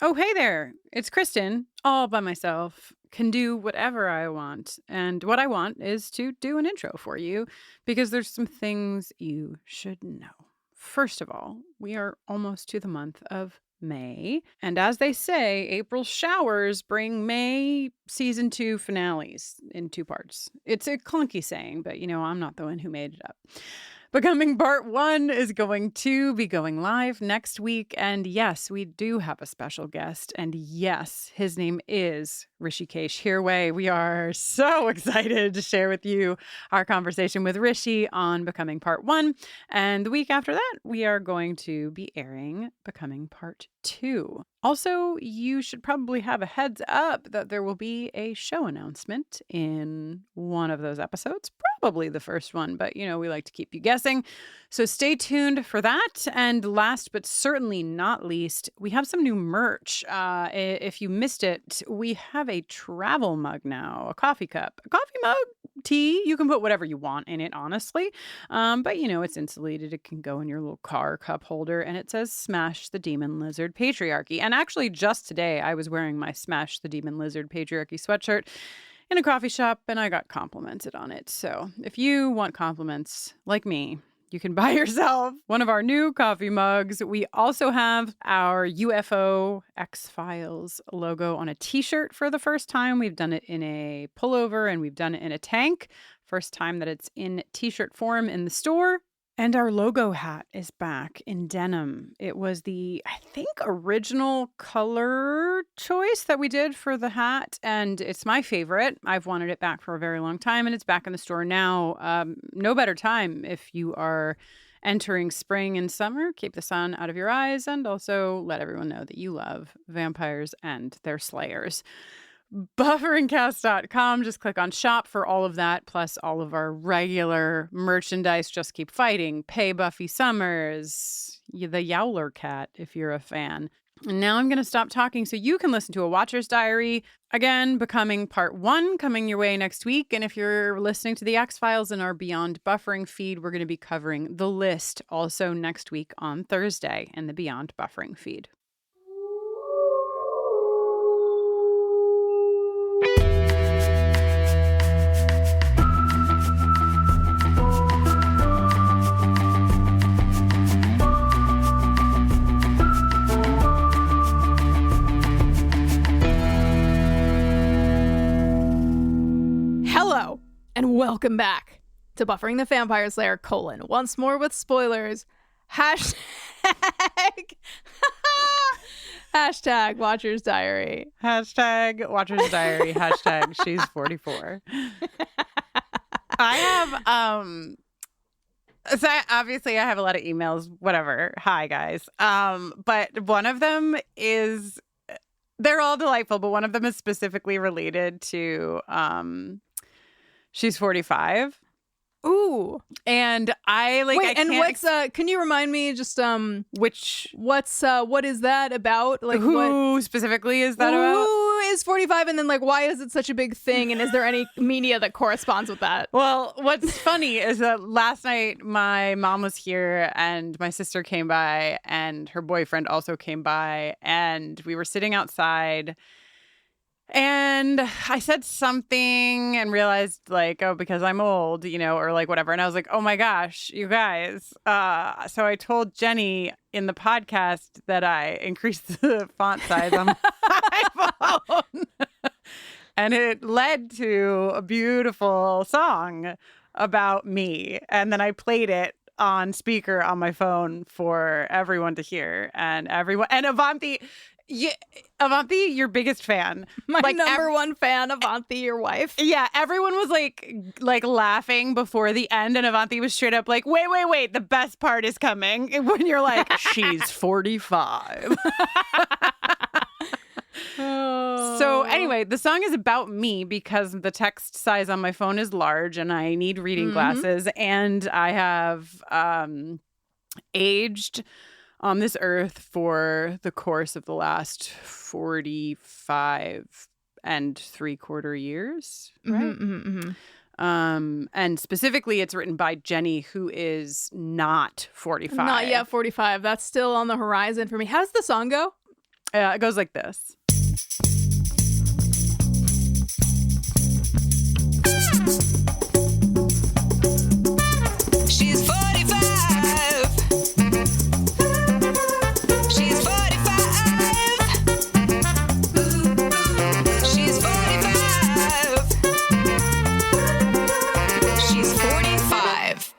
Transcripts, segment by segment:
Oh, hey there. It's Kristin, all by myself. Can do whatever I want. And what I want is to do an intro for you because there's some things you should know. First of all, we are almost to the month of May. And as they say, April showers bring May season 2 finales in 2 parts. It's a clunky saying, but I'm not the one who made it up. Becoming Part 1 is going to be going live next week. And yes, we do have a special guest. And yes, his name is Rishikesh Hirway. We are so excited to share with you our conversation with Rishi on Becoming Part 1. And the week after that, we are going to be airing Becoming Part 2. Also, you should probably have a heads up that there will be a show announcement in one of those episodes, probably the first one, but we like to keep you guessing. So stay tuned for that. And last but certainly not least, we have some new merch. If you missed it, we have a travel mug now, a coffee cup, a coffee mug, tea. You can put whatever you want in it, honestly. But it's insulated. It can go in your little car cup holder, and it says Smash the Demon Lizard Patriarchy. And actually, just today, I was wearing my Smash the Demon Lizard Patriarchy sweatshirt in a coffee shop, and I got complimented on it. So if you want compliments like me, you can buy yourself one of our new coffee mugs. We also have our UFO X-Files logo on a t-shirt for the first time. We've done it in a pullover and we've done it in a tank. First time that it's in t-shirt form in the store. And our logo hat is back in denim. It was the, I think, original color choice that we did for the hat. And it's my favorite. I've wanted it back for a very long time, and it's back in the store now. No better time if you are entering spring and summer. Keep the sun out of your eyes, and also let everyone know that you love vampires and their slayers. Bufferingcast.com. Just click on shop for all of that, plus all of our regular merchandise. Just keep fighting. Pay Buffy Summers, the Yowler Cat, if you're a fan. And now I'm going to stop talking so you can listen to a Watcher's Diary. Again, Becoming Part 1 coming your way next week. And if you're listening to the X-Files in our Beyond Buffering feed, we're going to be covering The List also next week on Thursday in the Beyond Buffering feed. Hello, and welcome back to Buffering the Vampire Slayer, once more with spoilers, hashtag Watcher's Diary. Hashtag Watcher's Diary. Hashtag she's 44. I have, so obviously I have a lot of emails, whatever. Hi, guys. But one of them is, they're all delightful, but one of them is specifically related to, she's 45. Ooh. And I like, wait, I and can't what's, can you remind me just, what is that about? Like, who specifically is that about? Who is 45, and then, like, why is it such a big thing, and is there any media that corresponds with that? Well, what's funny is that last night my mom was here and my sister came by and her boyfriend also came by, and we were sitting outside. And I said something and realized, like, oh, because I'm old, or like whatever. And I was like, oh my gosh, you guys. So I told Jenny in the podcast that I increased the font size on my iPhone. And it led to a beautiful song about me. And then I played it on speaker on my phone for everyone to hear. And Avanti. Yeah, Avanti, your biggest fan. My number one fan, Avanti, your wife. Yeah, everyone was like laughing before the end, and Avanti was straight up like, wait, the best part is coming. When you're like, she's 45. So anyway, the song is about me because the text size on my phone is large and I need reading glasses, and I have aged on this earth for the course of the last 45 and 3/4 years, right? And specifically, it's written by Jenny, who is not 45. Not yet 45. That's still on the horizon for me. How does the song go? It goes like this. She's 45. She's 45. She's 45. She's 45.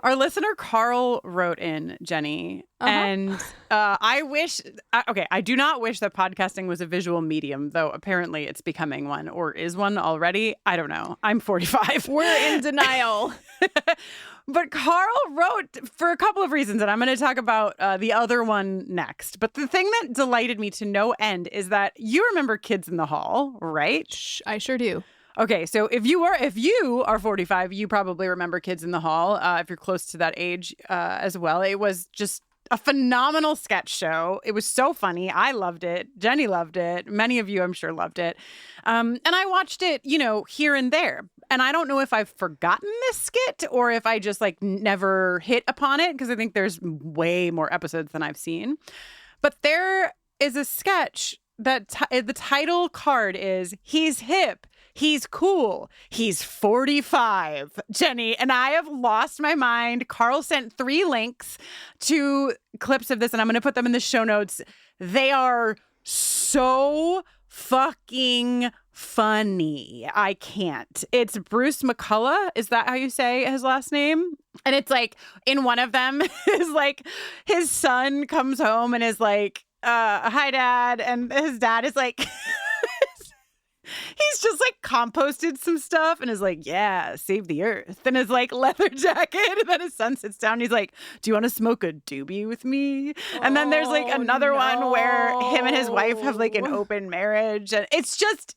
Our listener Carl wrote in, Jenny, and I wish, I do not wish that podcasting was a visual medium, though apparently it's becoming one, or is one already. I don't know. I'm 45. We're in denial. But Carl wrote for a couple of reasons, and I'm going to talk about the other one next. But the thing that delighted me to no end is that you remember Kids in the Hall, right? I sure do. Okay, so if you are 45, you probably remember Kids in the Hall. If you're close to that age as well, it was just a phenomenal sketch show. It was so funny. I loved it. Jenny loved it. Many of you, I'm sure, loved it. And I watched it, here and there. And I don't know if I've forgotten this skit or if I just never hit upon it, because I think there's way more episodes than I've seen. But there is a sketch that the title card is "He's hip. He's cool. He's 45, Jenny." And I have lost my mind. Carl sent 3 links to clips of this, and I'm going to put them in the show notes. They are so fucking funny. I can't. It's Bruce McCullough. Is that how you say his last name? And it's in one of them is his son comes home and is hi, Dad. And his dad is he's just composted some stuff and is yeah, save the earth. And his leather jacket. And then his son sits down and he's do you want to smoke a doobie with me? And then there's another one where him and his wife have an open marriage. And it's just,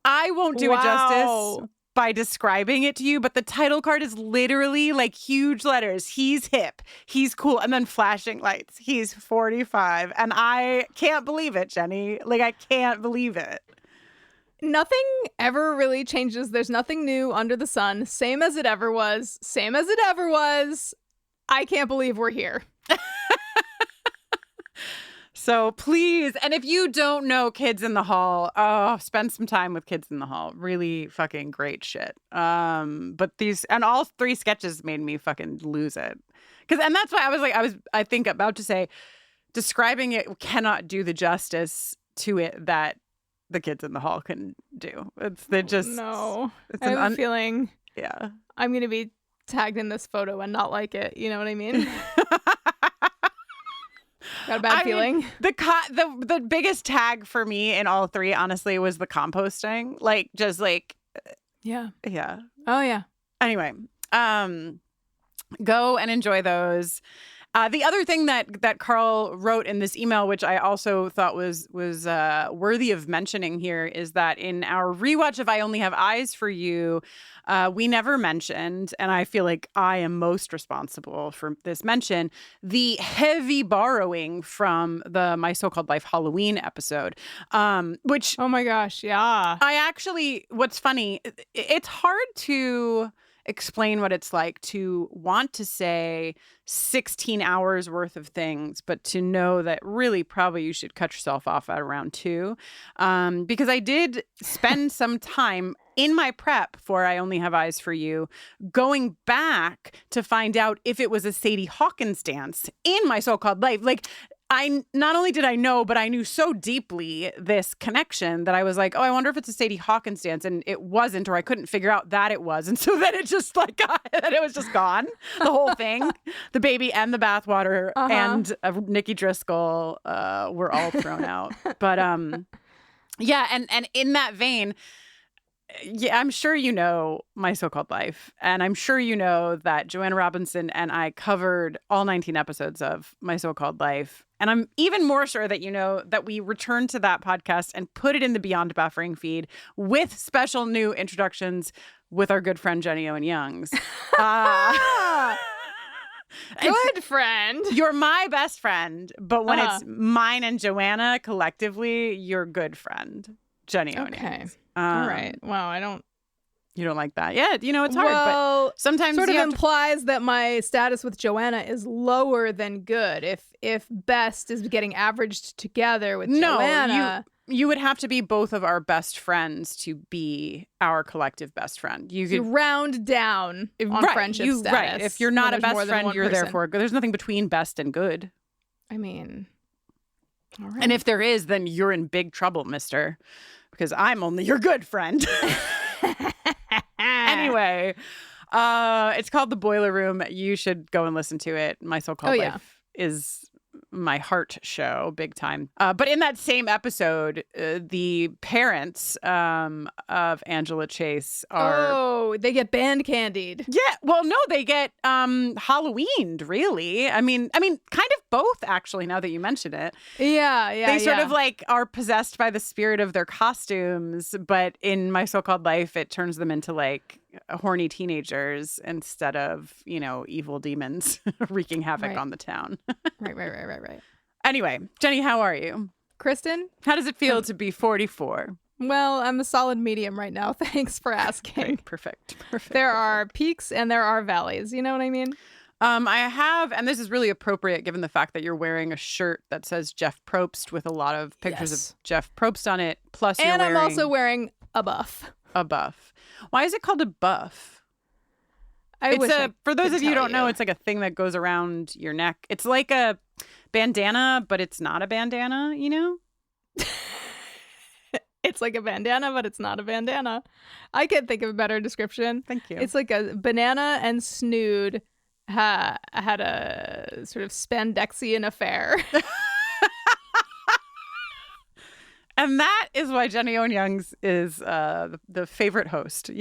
I won't do it justice by describing it to you, but the title card is literally huge letters. He's hip. He's cool. And then flashing lights. He's 45. And I can't believe it, Jenny. I can't believe it. Nothing ever really changes. There's nothing new under the sun. Same as it ever was. Same as it ever was. I can't believe we're here. So please, and if you don't know Kids in the Hall, spend some time with Kids in the Hall. Really fucking great shit. But all 3 sketches made me fucking lose it. And that's why I think about to say, describing it cannot do the justice to it that the Kids in the Hall can do. No. I have a feeling yeah, I'm going to be tagged in this photo and not like it. You know what I mean? Got a bad feeling. The biggest tag for me in all 3, honestly, was the composting. Yeah. Yeah. Oh, yeah. Anyway, go and enjoy those. The other thing that Carl wrote in this email, which I also thought was worthy of mentioning here, is that in our rewatch of I Only Have Eyes for You, we never mentioned, and I feel like I am most responsible for this mention, the heavy borrowing from the My So-Called Life Halloween episode, which... Oh my gosh, yeah. What's funny, it's hard to explain what it's like to want to say 16 hours worth of things, but to know that really probably you should cut yourself off at around 2. Because I did spend some time in my prep for I Only Have Eyes for You going back to find out if it was a Sadie Hawkins dance in My So-Called Life. I not only did I know, but I knew so deeply this connection that I was I wonder if it's a Sadie Hawkins dance, and it wasn't, or I couldn't figure out that it was, and so then it just that it was just gone, the whole thing, the baby and the bathwater and Nikki Driscoll were all thrown out, but yeah, and in that vein. Yeah, I'm sure you know My So-Called Life, and I'm sure you know that Joanna Robinson and I covered all 19 episodes of My So-Called Life, and I'm even more sure that you know that we returned to that podcast and put it in the Beyond Buffering feed with special new introductions with our good friend Jenny Owen Youngs. Good friend. You're my best friend, but when it's mine and Joanna collectively, you're good friend, Jenny Owen Youngs. All right. Wow, I don't You don't like that. Yeah, it's hard, Well, but sometimes sort of you have to- implies that my status with Joanna is lower than good. If best is getting averaged together with Joanna. You would have to be both of our best friends to be our collective best friend. You You could round down on friendship status. Right. If you're not a when there's more best than friend, one you're person. therefore good. There's nothing between best and good. I mean, all right. And if there is, then you're in big trouble, mister, because I'm only your good friend. Anyway, it's called The Boiler Room. You should go and listen to it. My So-Called Life is my heart show, big time. But in that same episode, the parents of Angela Chase are... Oh, they get band candied. Yeah, well, no, they get Halloweened, really. I mean, kind of both, actually, now that you mention it. Yeah. They sort of like are possessed by the spirit of their costumes, but in My So-Called Life, it turns them into like horny teenagers instead of, evil demons wreaking havoc on the town. Right. Anyway, Jenny, how are you? Kristin? How does it feel to be 44? Well, I'm a solid medium right now. Thanks for asking. Great, perfect. There are peaks and there are valleys. You know what I mean? I have, and this is really appropriate given the fact that you're wearing a shirt that says Jeff Probst with a lot of pictures of Jeff Probst on it. Plus, and I'm also wearing a buff. A buff. Why is it called a buff? For those of you who don't know, it's like a thing that goes around your neck. It's like a bandana, but it's not a bandana, It's like a bandana, but it's not a bandana. I can't think of a better description. Thank you. It's like a banana and Snood had a sort of spandexian affair. And that is why Jenny Owen Youngs is the favorite host,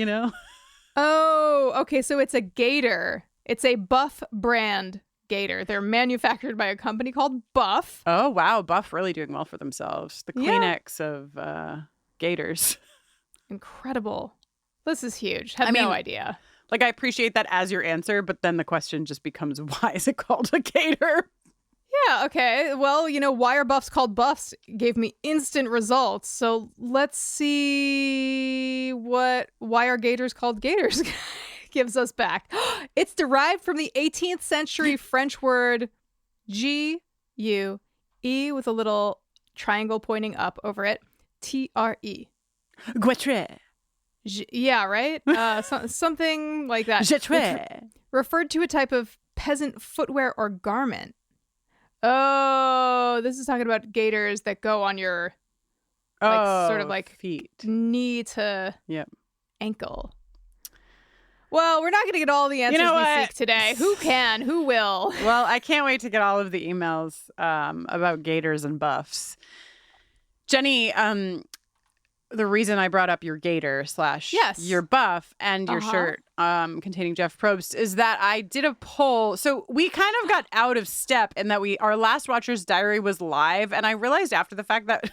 Oh, okay. So it's a gator. It's a Buff brand gator. They're manufactured by a company called Buff. Oh, wow. Buff really doing well for themselves. The Kleenex of gators. Incredible. This is huge. Had no idea. Like, I appreciate that as your answer, but then the question just becomes, why is it called a gator? Yeah, okay. Well, why are buffs called buffs gave me instant results. So let's see why are gators called gators gives us back. It's derived from the 18th century French word G-U-E with a little triangle pointing up over it. T-R-E. Guatre. Yeah, right? Something like that. Jetre. Referred to a type of peasant footwear or garment. Oh, this is talking about gaiters that go on your sort of like feet, knee to yep, ankle. Well, we're not going to get all the answers we seek today. Who can? Who will? Well, I can't wait to get all of the emails about gators and buffs. Jenny, the reason I brought up your gator / your buff and your shirt containing Jeff Probst is that I did a poll. So we kind of got out of step in that our last Watcher's Diary was live. And I realized after the fact that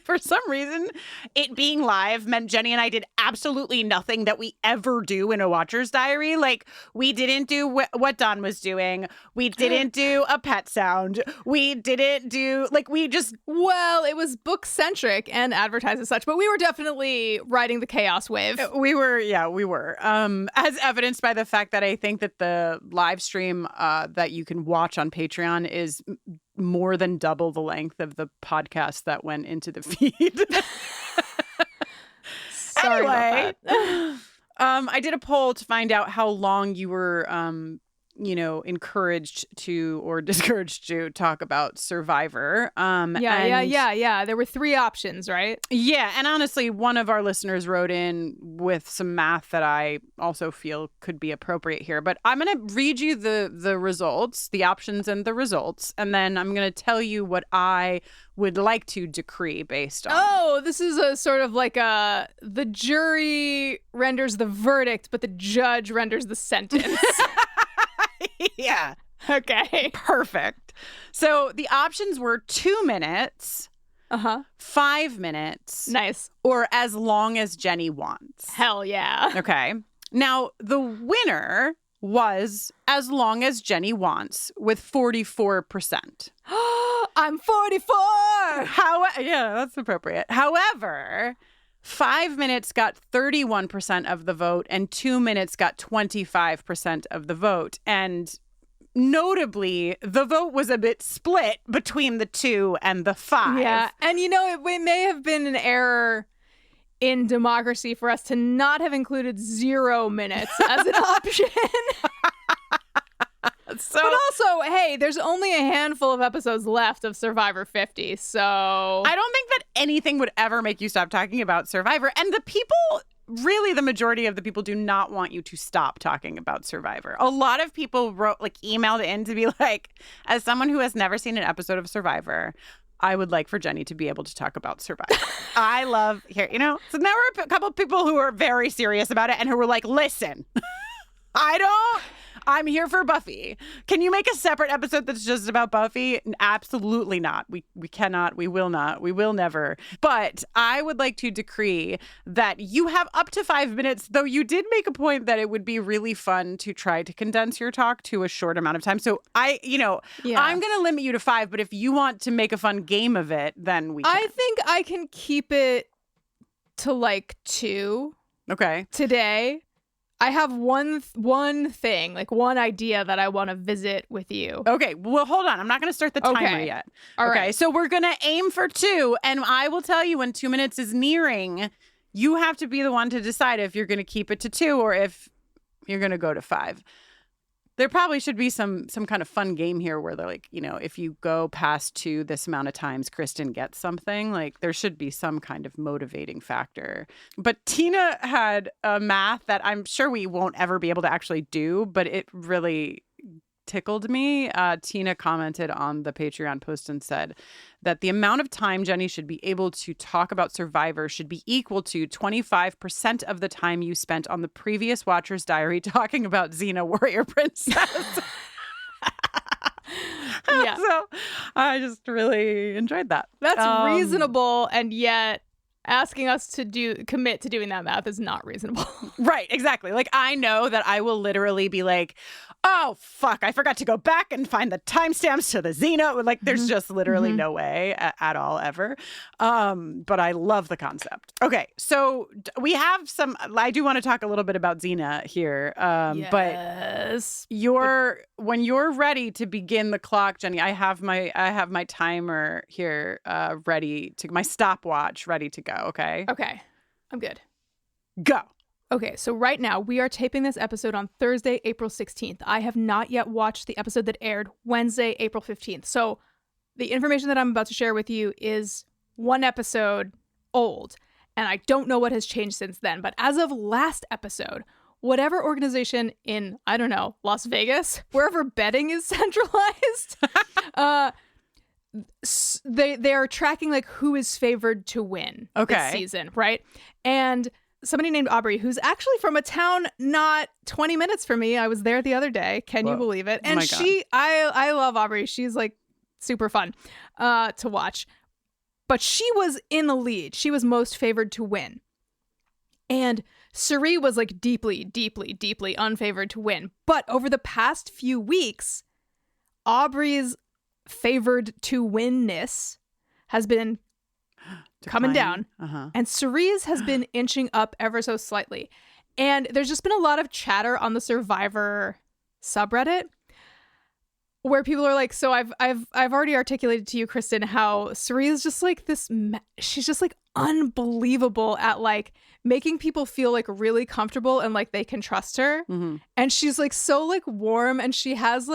for some reason, it being live meant Jenny and I did absolutely nothing that we ever do in a Watcher's Diary. Like, we didn't do what Dawn was doing. We didn't do a pet sound. We didn't do, we just... Well, it was book-centric and advertised as such, but we were definitely riding the chaos wave. We were. As evidenced by the fact that I think that the live stream that you can watch on Patreon is more than double the length of the podcast that went into the feed. Sorry about that. I did a poll to find out how long you were, encouraged to or discouraged to talk about Survivor. Yeah. There were 3 options, right? Yeah, and honestly, one of our listeners wrote in with some math that I also feel could be appropriate here. But I'm going to read you the results, the options and the results, and then I'm going to tell you what I would like to decree based on. Oh, this is a sort of like the jury renders the verdict, but the judge renders the sentence. Yeah. Okay. Perfect. So the options were 2 minutes, 5 minutes, nice, or as long as Jenny wants. Hell yeah. Okay. Now, the winner was as long as Jenny wants with 44%. I'm 44. Yeah, that's appropriate. However, 5 minutes got 31% of the vote, and 2 minutes got 25% of the vote. And notably, the vote was a bit split between the 2 and the 5. Yeah. And, it may have been an error in democracy for us to not have included 0 minutes as an option. So, but also, hey, there's only a handful of episodes left of Survivor 50, so... I don't think that anything would ever make you stop talking about Survivor. And the people, really the majority of the people, do not want you to stop talking about Survivor. A lot of people emailed in to be like, as someone who has never seen an episode of Survivor, I would like for Jenny to be able to talk about Survivor. I love so now we're a couple of people who are very serious about it and who were like, listen, I'm here for Buffy. Can you make a separate episode that's just about Buffy? Absolutely not. We cannot. We will not. We will never. But I would like to decree that you have up to 5 minutes, though you did make a point that it would be really fun to try to condense your talk to a short amount of time. So I'm going to limit you to 5, but if you want to make a fun game of it, then we can. I think I can keep it to 2. Okay. Today. I have one thing, one idea that I want to visit with you. Okay, well, hold on. I'm not going to start the timer yet. All okay, right. so we're going to aim for 2, and I will tell you when 2 minutes is nearing, you have to be the one to decide if you're going to keep it to 2 or if you're going to go to 5. There probably should be some kind of fun game here where they're like, if you go past 2 this amount of times, Kristin gets something. There should be some kind of motivating factor. But Tina had a math that I'm sure we won't ever be able to actually do, but it really tickled me. Tina commented on the Patreon post and said that the amount of time Jenny should be able to talk about Survivor should be equal to 25% of the time you spent on the previous Watcher's Diary talking about Xena Warrior Princess. Yeah. So I just really enjoyed that. That's reasonable, and yet asking us to commit to doing that math is not reasonable. Right, exactly. I know that I will literally be like, oh, fuck, I forgot to go back and find the timestamps to the Xena. There's just literally no way at all ever. But I love the concept. Okay, so we have I do want to talk a little bit about Xena here. Yes. But when you're ready to begin the clock, Jenny, I have my timer here my stopwatch ready to go, okay? Okay, I'm good. Go. Okay, so right now we are taping this episode on Thursday, April 16th. I have not yet watched the episode that aired Wednesday, April 15th. So the information that I'm about to share with you is 1 episode old, and I don't know what has changed since then. But as of last episode, whatever organization in, I don't know, Las Vegas, wherever betting is centralized, they are tracking who is favored to win this season, right? And somebody named Aubrey, who's actually from a town not 20 minutes from me. I was there the other day. Can you believe it? And I love Aubrey. She's super fun to watch. But she was in the lead. She was most favored to win. And Cirie was deeply, deeply, deeply unfavored to win. But over the past few weeks, Aubrey's favored to winness has been coming down, and Cirie's has been inching up ever so slightly. And there's just been a lot of chatter on the Survivor subreddit where people are like, so I've already articulated to you, Kristin, how Cirie is just this, she's just unbelievable at making people feel really comfortable and they can trust her. Mm-hmm. And she's so warm, and she has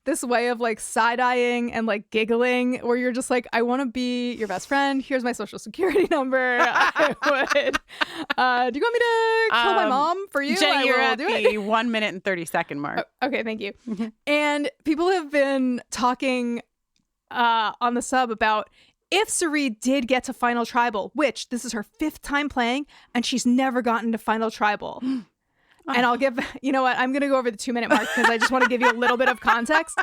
this way of side-eyeing and giggling where you're just I want to be your best friend. Here's my social security number. I would. Do you want me to kill my mom for you? Jenny, you're at the 1 minute and 30 second mark. Okay, thank you. And people have been talking on the sub about if Cirie did get to Final Tribal, which this is her 5th time playing, and she's never gotten to Final Tribal. And I'll give, I'm going to go over the 2 minute mark because I just want to give you a little bit of context.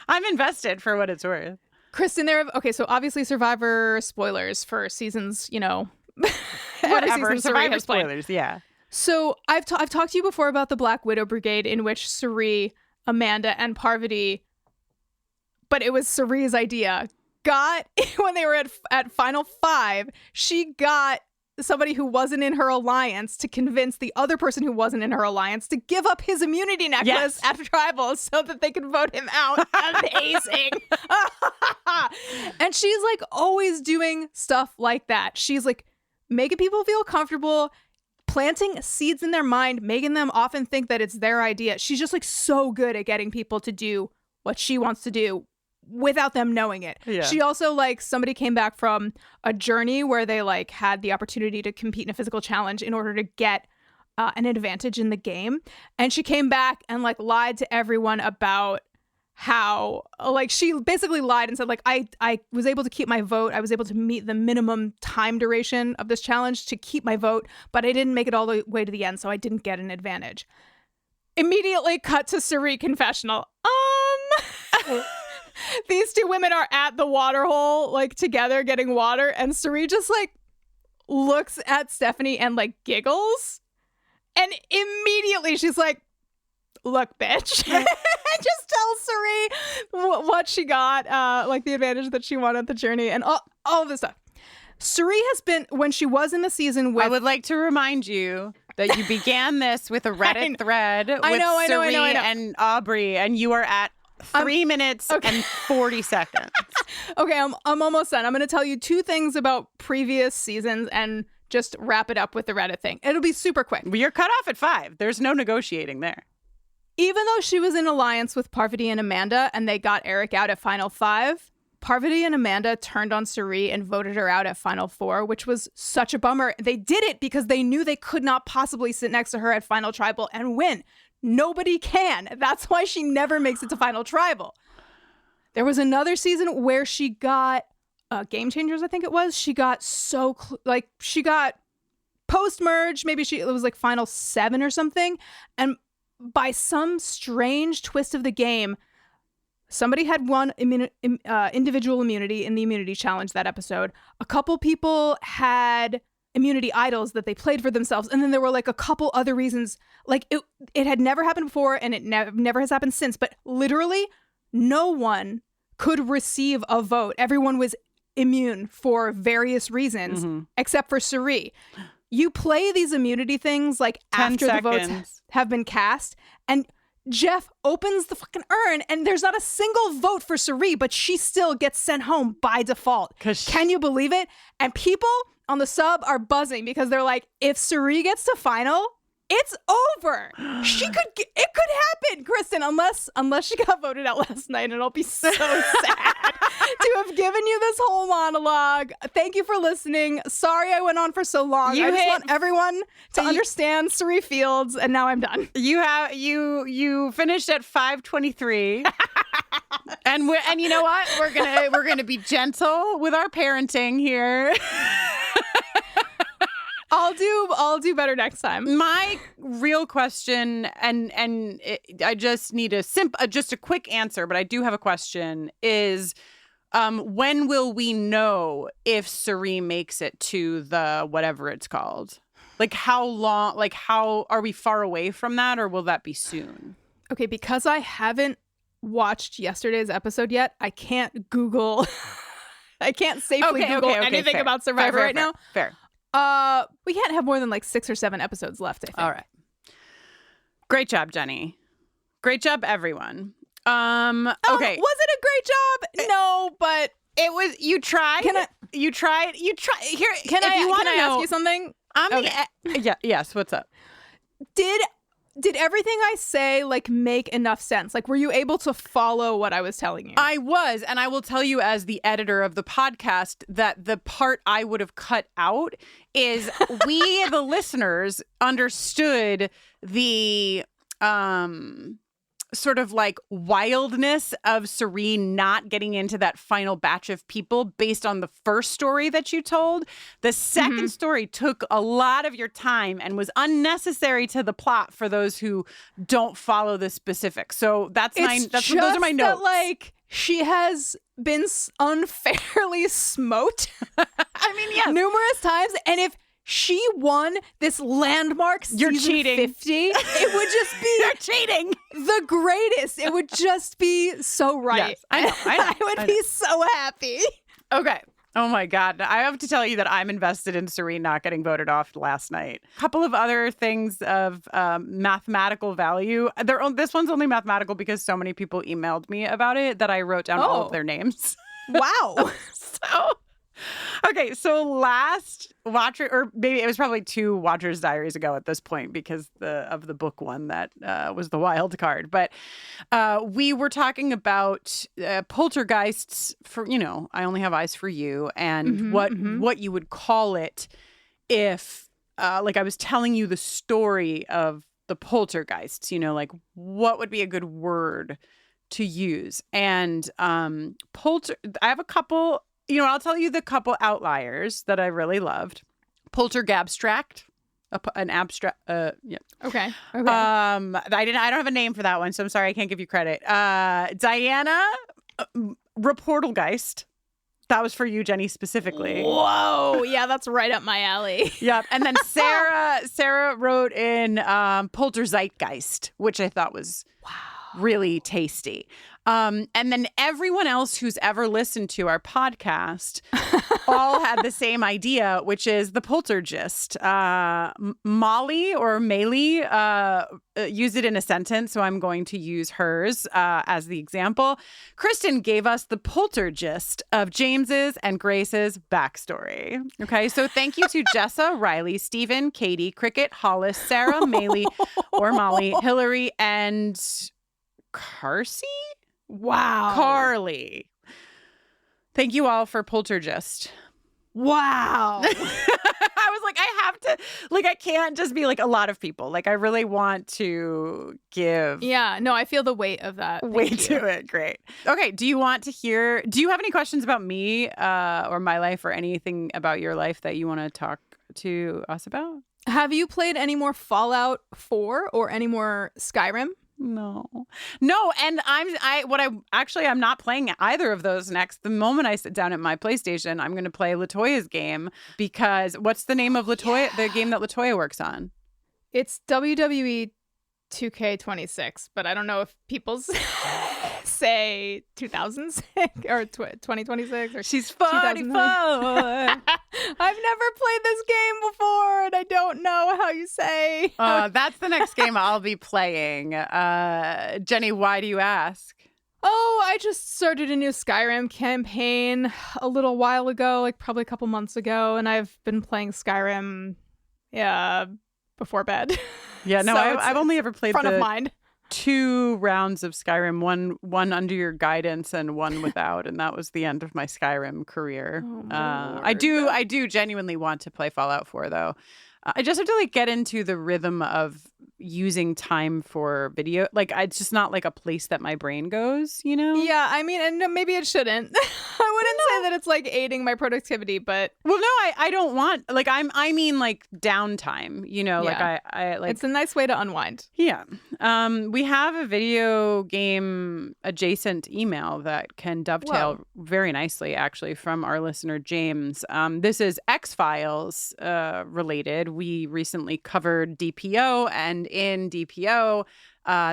I'm invested for what it's worth. Kristin, so obviously Survivor spoilers for seasons, Whatever, season Survivor spoilers, yeah. So I've talked to you before about the Black Widow Brigade, in which Cirie, Amanda, and Parvati, but it was Cirie's idea, got, when they were at Final 5, she got somebody who wasn't in her alliance to convince the other person who wasn't in her alliance to give up his immunity necklace at tribal so that they could vote him out. Amazing. And she's like always doing stuff like that. She's like making people feel comfortable, planting seeds in their mind, making them often think that it's their idea. She's just like so good at getting people to do what she wants to do without them knowing it. Yeah. She also, like, somebody came back from a journey where they like had the opportunity to compete in a physical challenge in order to get an advantage in the game. And she came back and like lied to everyone about how, like, she basically lied and said, like, I was able to keep my vote. I was able to meet the minimum time duration of this challenge to keep my vote, but I didn't make it all the way to the end, so I didn't get an advantage. Immediately cut to Suri confessional. These two women are at the water hole, like, together getting water, and Suri just, like, looks at Stephanie and, like, giggles. And immediately she's like, look, bitch. Just tell Suri what she got, like, the advantage that she won at the journey, and all of this stuff. Suri has been, when she was in the season with... I would like to remind you that you began this with a Reddit thread with Suri and Aubrey, and you are at 3 minutes and 40 seconds. Okay, I'm almost done. I'm going to tell you 2 things about previous seasons and just wrap it up with the Reddit thing. It'll be super quick. You're cut off at 5. There's no negotiating there. Even though she was in alliance with Parvati and Amanda and they got Eric out at Final 5, Parvati and Amanda turned on Suri and voted her out at Final 4, which was such a bummer. They did it because they knew they could not possibly sit next to her at Final Tribal and win. Nobody can. That's why she never makes it to Final Tribal. There was another season where she got Game Changers, I think it was. She got she got post-merge. Maybe it was like Final 7 or something. And by some strange twist of the game, somebody had won individual immunity in the immunity challenge that episode. A couple people had immunity idols that they played for themselves, and then there were like a couple other reasons. Like it had never happened before, and it never has happened since, but literally no one could receive a vote. Everyone was immune for various reasons, except for Suri. You play these immunity things like after the votes have been cast, and Jeff opens the fucking urn and there's not a single vote for Suri, but she still gets sent home by default. Can you believe it? And people on the sub are buzzing because they're like, if Suri gets to final, it's over. It could happen, Kristin, unless she got voted out last night, and it'll be so sad to have given you this whole monologue. Thank you for listening. Sorry I went on for so long. I just want everyone to understand Suri Fields, and now I'm done. You finished at 5:23. and you know what? We're gonna be gentle with our parenting here. I'll do better next time. My real question, I just need just a quick answer, but I do have a question, is when will we know if Suri makes it to the whatever it's called? Like, how long, like, how are we far away from that, or will that be soon? Okay, because I haven't watched yesterday's episode yet, I can't Google. I can't safely Google anything about Survivor right now. Fair. We can't have more than like 6 or 7 episodes left, I think. All right. Great job, Jenny. Great job, everyone. Okay. Was it a great job? No, but it was. You tried. You tried. Here. Can I ask you something? Yes. What's up? Did everything I say like make enough sense? Like, were you able to follow what I was telling you? I was, and I will tell you as the editor of the podcast that the part I would have cut out is we, the listeners, understood the sort of like wildness of Suri not getting into that final batch of people based on the first story that you told. The second story took a lot of your time and was unnecessary to the plot for those who don't follow the specifics. So those are my notes. That, like, she has been unfairly smote. I mean, yes. Numerous times, and if she won this landmark season 50, it would just be You're cheating. The greatest. It would just be so right. Yes, I know. I would be so happy. Okay. Oh my God. I have to tell you that I'm invested in Serene not getting voted off last night. A couple of other things of mathematical value. This one's only mathematical because so many people emailed me about it that I wrote down all of their names. Wow. So last Watcher, or maybe it was probably 2 Watcher's Diaries ago at this point because of the book one that was the wild card. But we were talking about poltergeists for, I Only Have Eyes for You, and what you would call it if, like I was telling you the story of the poltergeists, like what would be a good word to use. And I have a couple. I'll tell you the couple outliers that I really loved. Poltergabstract, an abstract. Yeah. Okay. I don't have a name for that one, so I'm sorry I can't give you credit. Diana, Reportalgeist. That was for you, Jenny, specifically. Whoa. Yeah, that's right up my alley. Yep. And then Sarah wrote in Polterzeitgeist, which I thought was really tasty. And then everyone else who's ever listened to our podcast all had the same idea, which is the poltergist. Molly or Maylee used it in a sentence, so I'm going to use hers as the example. Kristin gave us the poltergist of James's and Grace's backstory. Okay, so thank you to Jessa, Riley, Stephen, Katie, Cricket, Hollis, Sarah, Maylee, or Molly, Hillary, and Carsey? Wow. Carly. Thank you all for poltergist. Wow. I was like, I have to, I can't just be like a lot of people. I really want to give. Yeah, no, I feel the weight of that. Weight to it. Great. Okay. Do you have any questions about me or my life or anything about your life that you want to talk to us about? Have you played any more Fallout 4 or any more Skyrim? No, and I'm not playing either of those next. The moment I sit down at my PlayStation, I'm going to play LaToya's game because what's the name of LaToya? The game that LaToya works on? It's WWE 2K26, but I don't know if people say 2006 or 2026 or she's 44. I've never played this game before and I don't know how you say. That's the next game I'll be playing. Jenny, why do you ask? Oh, I just started a new Skyrim campaign a little while ago, probably a couple months ago, and I've been playing Skyrim before bed. Yeah, no, so I've only ever played front of mind. 2 rounds of Skyrim, one under your guidance and one without, and that was the end of my Skyrim career. I do genuinely want to play Fallout 4 though. I just have to get into the rhythm of using time for video. It's just not a place that my brain goes, Yeah, I mean, and maybe it shouldn't. I wouldn't say that it's aiding my productivity, but well, no, I don't want I mean downtime, Yeah. It's a nice way to unwind. Yeah. We have a video game adjacent email that can dovetail very nicely actually from our listener James. This is X-Files related. We recently covered DPO, and in DPO,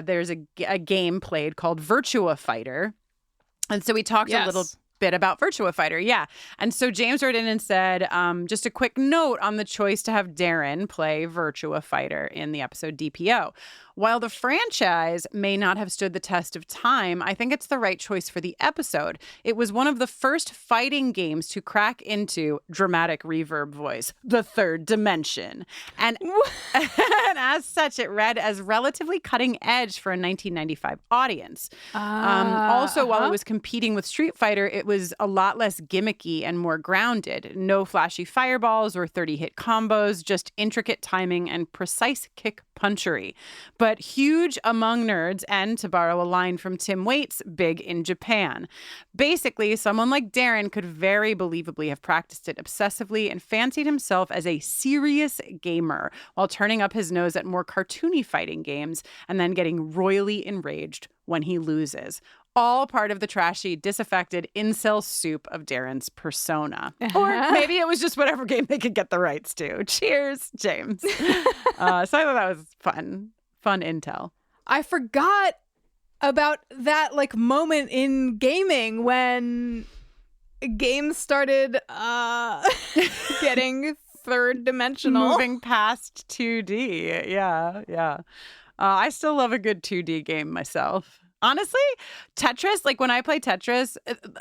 there's a game played called Virtua Fighter. And so we talked a little bit about Virtua Fighter. Yeah. And so James wrote in and said, just a quick note on the choice to have Darren play Virtua Fighter in the episode DPO. While the franchise may not have stood the test of time, I think it's the right choice for the episode. It was one of the first fighting games to crack into dramatic reverb voice, the third dimension. And, and as such, it read as relatively cutting edge for a 1995 audience. Also, while it was competing with Street Fighter, it was a lot less gimmicky and more grounded. No flashy fireballs or 30-hit combos, just intricate timing and precise kick punchery. But huge among nerds, and to borrow a line from Tim Waits, big in Japan. Basically, someone like Darren could very believably have practiced it obsessively and fancied himself as a serious gamer while turning up his nose at more cartoony fighting games and then getting royally enraged when he loses. All part of the trashy, disaffected incel soup of Darren's persona. Or maybe it was just whatever game they could get the rights to. Cheers, James. So I thought that was fun intel. I forgot about that moment in gaming when games started getting third dimensional. Moving past 2D. Yeah, yeah. I still love a good 2D game myself. Honestly, Tetris, like when I play Tetris,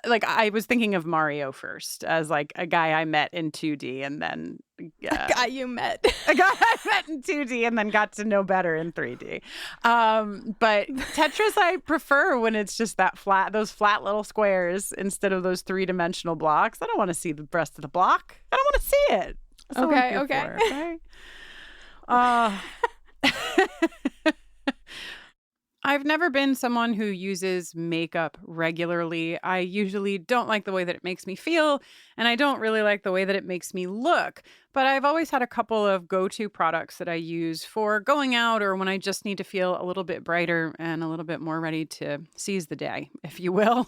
like I was thinking of Mario first as like a guy I met in 2D and then A guy you met. a guy I met in 2D and then got to know better in 3D. But Tetris I prefer when it's just those flat little squares instead of those three-dimensional blocks. I don't want to see the rest of the block. I don't want to see it. That's all I'm here for, okay? I've never been someone who uses makeup regularly. I usually don't like the way that it makes me feel, and I don't really like the way that it makes me look. But I've always had a couple of go-to products that I use for going out or when I just need to feel a little bit brighter and a little bit more ready to seize the day, if you will.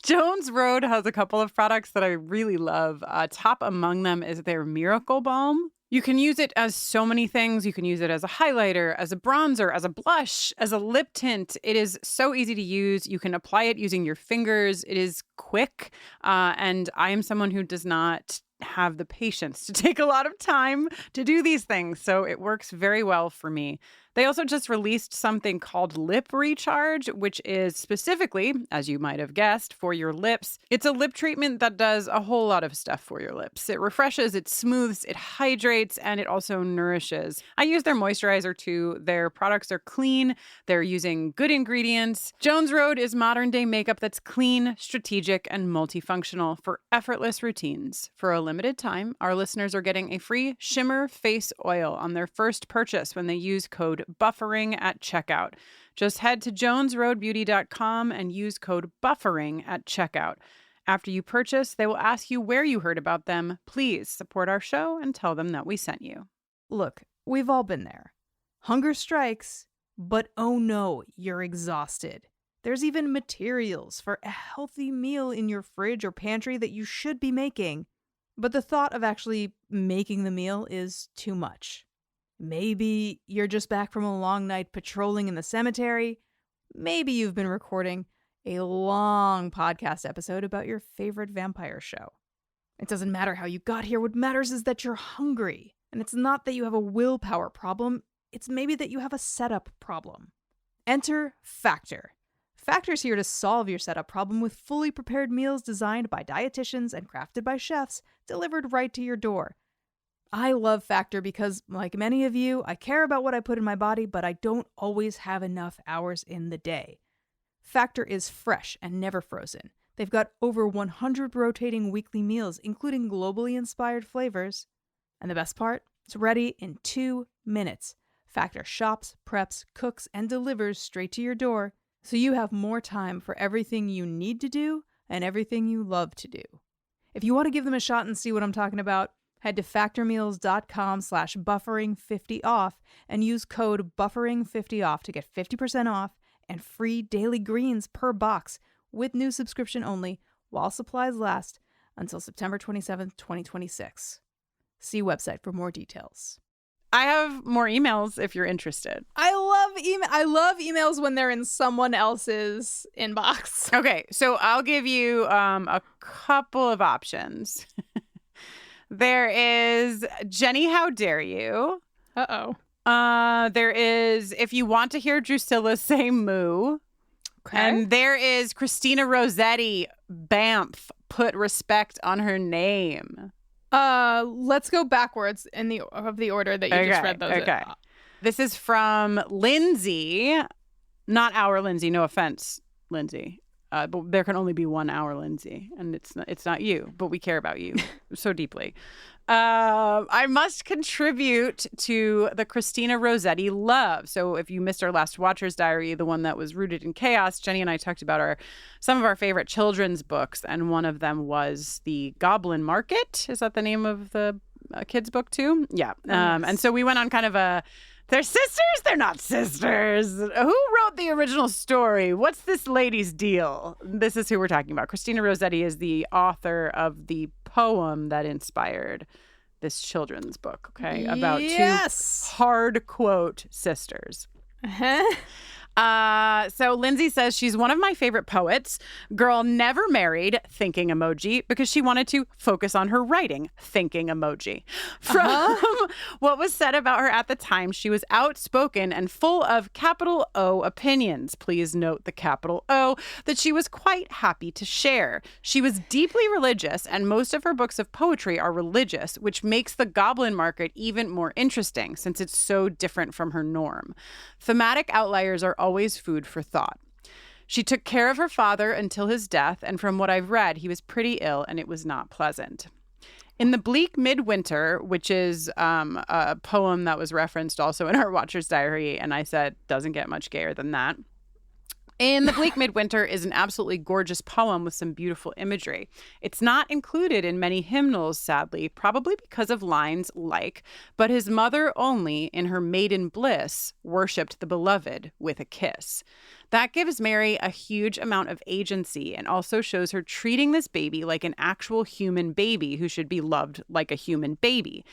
Jones Road has a couple of products that I really love. Top among them is their Miracle Balm. You can use it as so many things. You can use it as a highlighter, as a bronzer, as a blush, as a lip tint. It is so easy to use. You can apply it using your fingers. It is quick. And I am someone who does not have the patience to take a lot of time to do these things. So it works very well for me. They also just released something called Lip Recharge, which is specifically, as you might have guessed, for your lips. It's a lip treatment that does a whole lot of stuff for your lips. It refreshes, it smooths, it hydrates, and it also nourishes. I use their moisturizer too. Their products are clean. They're using good ingredients. Jones Road is modern day makeup that's clean, strategic, and multifunctional for effortless routines. For a limited time, our listeners are getting a free shimmer face oil on their first purchase when they use code buffering at checkout. Just head to jonesroadbeauty.com and use code buffering at checkout. After you purchase, they will ask you where you heard about them. Please support our show and tell them that we sent you. Look, we've all been there. Hunger strikes, but oh no, you're exhausted. There's even materials for a healthy meal in your fridge or pantry that you should be making. But the thought of actually making the meal is too much. Maybe you're just back from a long night patrolling in the cemetery. Maybe you've been recording a long podcast episode about your favorite vampire show. It doesn't matter how you got here. What matters is that you're hungry. And it's not that you have a willpower problem. It's maybe that you have a setup problem. Enter Factor. Factor's here to solve your setup problem with fully prepared meals designed by dietitians and crafted by chefs, delivered right to your door. I love Factor because, like many of you, I care about what I put in my body, but I don't always have enough hours in the day. Factor is fresh and never frozen. They've got over 100 rotating weekly meals, including globally inspired flavors. And the best part? It's ready in 2 minutes. Factor shops, preps, cooks, and delivers straight to your door, so you have more time for everything you need to do and everything you love to do. If you want to give them a shot and see what I'm talking about, head to factormeals.com/buffering50off and use code buffering50off to get 50% off and free daily greens per box with new subscription only while supplies last until September 27th, 2026. See website for more details. I have more emails if you're interested. I love emails when they're in someone else's inbox. Okay, so I'll give you a couple of options. There is Jenny, how dare you? Uh-oh. There is If You Want to Hear Drusilla Say Moo. Okay. And there is Christina Rossetti, Bamf, put respect on her name. Let's go backwards in the order that you just read those. Okay. This is from Lindsay, not our Lindsay. No offense, Lindsay. But there can only be 1 hour Lindsay, and it's not you, but we care about you so deeply. I must contribute to the Christina Rossetti love. So if you missed our last Watcher's Diary, the one that was rooted in chaos, Jenny and I talked about some of our favorite children's books, and one of them was The Goblin Market. Is that the name of the kids' book too? Yeah. Nice. And so we went on kind of they're sisters? They're not sisters. Who wrote the original story? What's this lady's deal? This is who we're talking about. Christina Rossetti is the author of the poem that inspired this children's book, okay? About two hard quote sisters. Uh-huh. So Lindsay says she's one of my favorite poets. Girl never married, thinking emoji, because she wanted to focus on her writing, thinking emoji. From what was said about her at the time, she was outspoken and full of capital O opinions. Please note the capital O that she was quite happy to share. She was deeply religious, and most of her books of poetry are religious, which makes the goblin market even more interesting since it's so different from her norm. Thematic outliers are always food for thought. She took care of her father until his death, and from what I've read, he was pretty ill and it was not pleasant. In the Bleak Midwinter, which is a poem that was referenced also in our Watcher's Diary, and I said doesn't get much gayer than that. In the Bleak Midwinter is an absolutely gorgeous poem with some beautiful imagery. It's not included in many hymnals, sadly, probably because of lines like, "But his mother only, in her maiden bliss, worshipped the beloved with a kiss." That gives Mary a huge amount of agency and also shows her treating this baby like an actual human baby who should be loved like a human baby.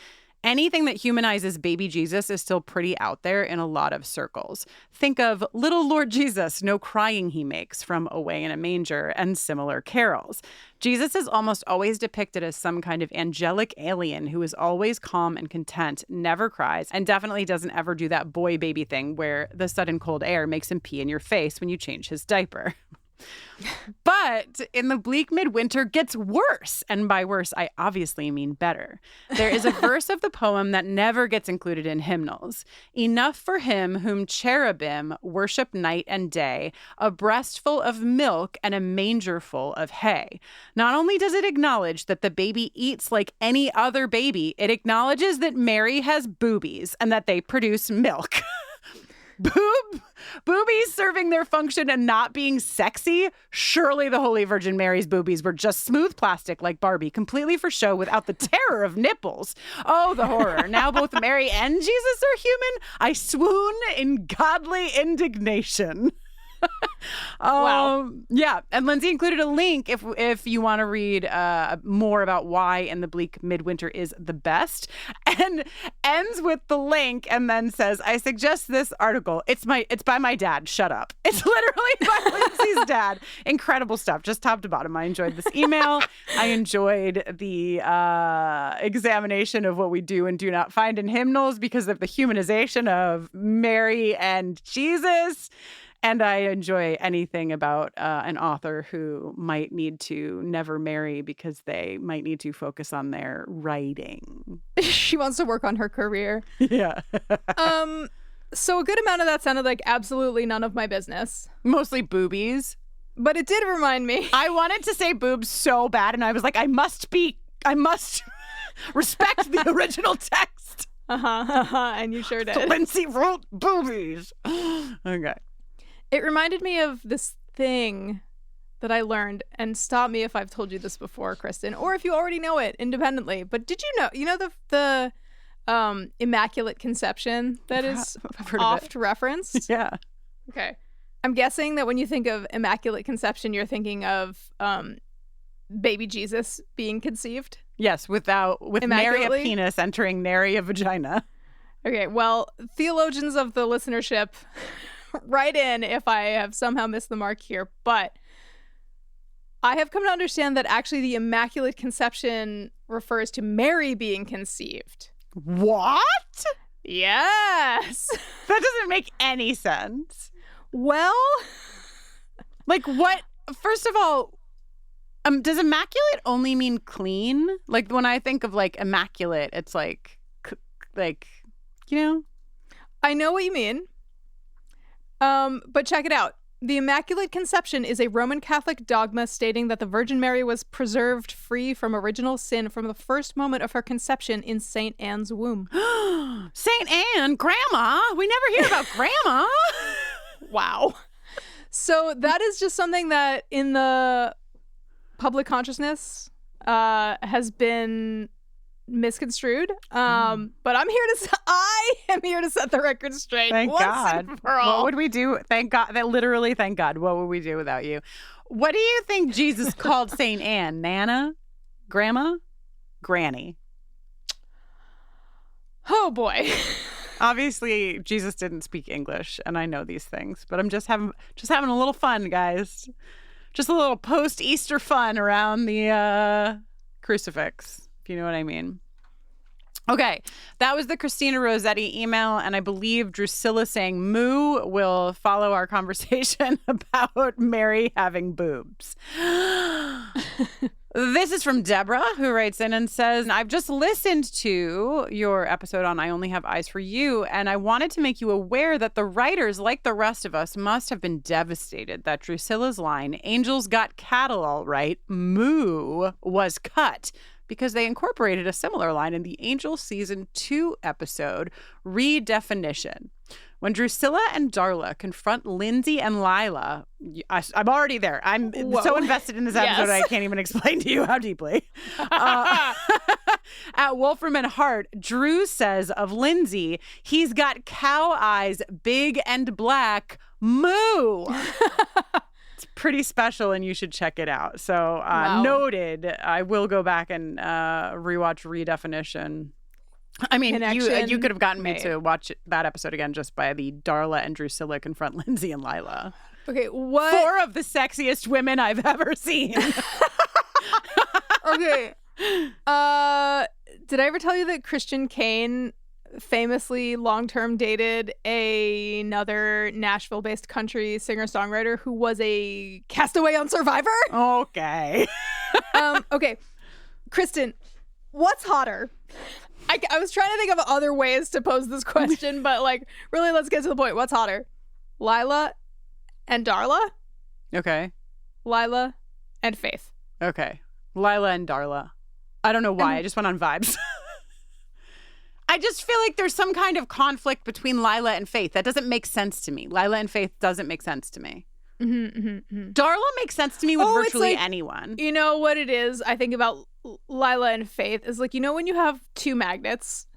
Anything that humanizes baby Jesus is still pretty out there in a lot of circles. Think of Little Lord Jesus, No Crying He Makes from Away in a Manger and similar carols. Jesus is almost always depicted as some kind of angelic alien who is always calm and content, never cries, and definitely doesn't ever do that boy baby thing where the sudden cold air makes him pee in your face when you change his diaper. But in the Bleak Midwinter gets worse. And by worse, I obviously mean better. There is a verse of the poem that never gets included in hymnals. "Enough for him whom cherubim worship night and day, a breastful of milk and a mangerful of hay." Not only does it acknowledge that the baby eats like any other baby, it acknowledges that Mary has boobies and that they produce milk. Boobies serving their function and not being sexy? Surely the Holy Virgin Mary's boobies were just smooth plastic like Barbie, completely for show without the terror of nipples. Oh, the horror. Now both Mary and Jesus are human? I swoon in godly indignation. Wow. Yeah. And Lindsay included a link if you want to read more about why In the Bleak Midwinter is the best, and ends with the link and then says, "I suggest this article. It's by my dad. Shut up." It's literally by Lindsay's dad. Incredible stuff. Just top to bottom. I enjoyed this email. I enjoyed the examination of what we do and do not find in hymnals because of the humanization of Mary and Jesus. And I enjoy anything about an author who might need to never marry because they might need to focus on their writing. She wants to work on her career. Yeah. So a good amount of that sounded like absolutely none of my business. Mostly boobies. But it did remind me. I wanted to say boobs so bad, and I was like, I must respect the original text. And you sure did. Lindsay wrote boobies. Okay. It reminded me of this thing that I learned, and stop me if I've told you this before, Kristin, or if you already know it independently. But did you know the Immaculate Conception that is oft referenced? Yeah. Okay. I'm guessing that when you think of Immaculate Conception, you're thinking of baby Jesus being conceived. Yes, with nary a Immaculately? penis entering nary a vagina. Okay, well, theologians of the listenership, write in if I have somehow missed the mark here, but I have come to understand that actually the Immaculate Conception refers to Mary being conceived. What? Yes. That doesn't make any sense. Well, like what? First of all, does immaculate only mean clean? Like when I think of like immaculate, it's like, you know? I know what you mean. But check it out. The Immaculate Conception is a Roman Catholic dogma stating that the Virgin Mary was preserved free from original sin from the first moment of her conception in St. Anne's womb. St. Anne? Grandma? We never hear about Grandma. Wow. So that is just something that in the public consciousness has been misconstrued. But I am here to set the record straight. Thank once God. and for all. What would we do? Thank God. Thank God. What would we do without you? What do you think Jesus called St. Anne? Nana? Grandma? Granny? Oh boy. Obviously, Jesus didn't speak English, and I know these things, but I'm just having a little fun, guys. Just a little post-Easter fun around the crucifix, if you know what I mean. Okay, that was the Christina Rossetti email, and I believe Drusilla saying moo will follow our conversation about Mary having boobs. This is from Deborah, who writes in and says, I've just listened to your episode on I Only Have Eyes for You, and I wanted to make you aware that the writers, like the rest of us, must have been devastated that Drusilla's line, "Angels got cattle all right, moo," was cut, because they incorporated a similar line in the Angel Season 2 episode, Redefinition. When Drusilla and Darla confront Lindsay and Lilah, I'm already there. I'm so invested in this episode, I can't even explain to you how deeply. At Wolfram and Hart, Drew says of Lindsay, "He's got cow eyes, big and black, moo." It's pretty special, and you should check it out. So noted. I will go back and rewatch Redefinition. I mean, you could have gotten me to watch that episode again just by the Darla and Drusilla confront Lindsay and Lilah. Okay, what? 4 of the sexiest women I've ever seen. Okay. Did I ever tell you that Christian Kane famously long-term dated another Nashville-based country singer-songwriter who was a castaway on Survivor? Okay. Okay. Kristen, what's hotter? I was trying to think of other ways to pose this question, but like, really, let's get to the point. What's hotter? Lilah and Darla? Okay. Lilah and Faith. Okay. Lilah and Darla. I don't know why. I just went on vibes. I just feel like there's some kind of conflict between Lilah and Faith. That doesn't make sense to me. Lilah and Faith doesn't make sense to me. Darla makes sense to me with virtually anyone. You know what it is? I think about Lilah and Faith is like, you know when you have 2 magnets?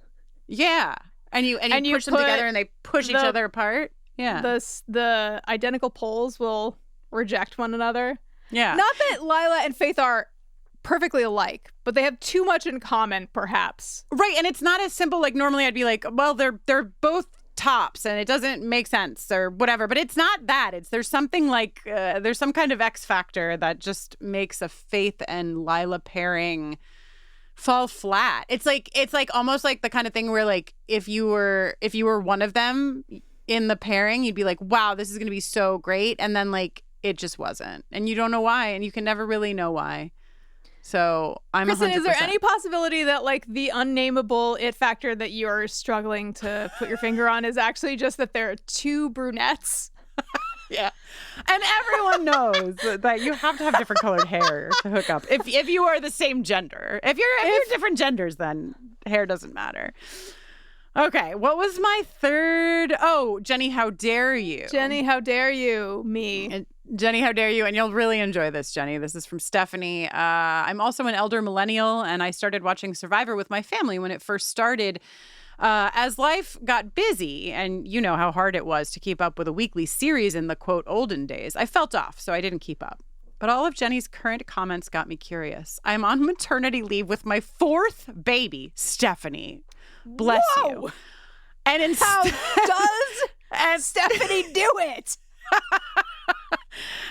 Yeah. And you push them together and they push each other apart? Yeah. The identical poles will reject one another. Yeah. Not that Lilah and Faith are perfectly alike, but they have too much in common, perhaps. Right, and it's not as simple. Like normally I'd be like, well, they're both tops and it doesn't make sense or whatever, but it's not that. There's something like there's some kind of X factor that just makes a Faith and Lilah pairing fall flat. It's like almost like the kind of thing where like if you were one of them in the pairing, you'd be like, wow, this is going to be so great, and then like it just wasn't, and you don't know why, and you can never really know why. So I'm Kristen, 100%. Is there any possibility that like the unnameable it factor that you're struggling to put your finger on is actually just that there are 2 brunettes? Yeah. And everyone knows that you have to have different colored hair to hook up. If you are the same gender. If you're different genders, then hair doesn't matter. Okay, what was my third? Oh, Jenny, how dare you? Jenny, how dare you? Me. And Jenny, how dare you? And you'll really enjoy this, Jenny. This is from Stephanie. I'm also an elder millennial, and I started watching Survivor with my family when it first started. As life got busy, and you know how hard it was to keep up with a weekly series in the, quote, olden days, I felt off, so I didn't keep up. But all of Jenny's current comments got me curious. I'm on maternity leave with my 4th baby, Stephanie. Bless you. And how does Stephanie do it?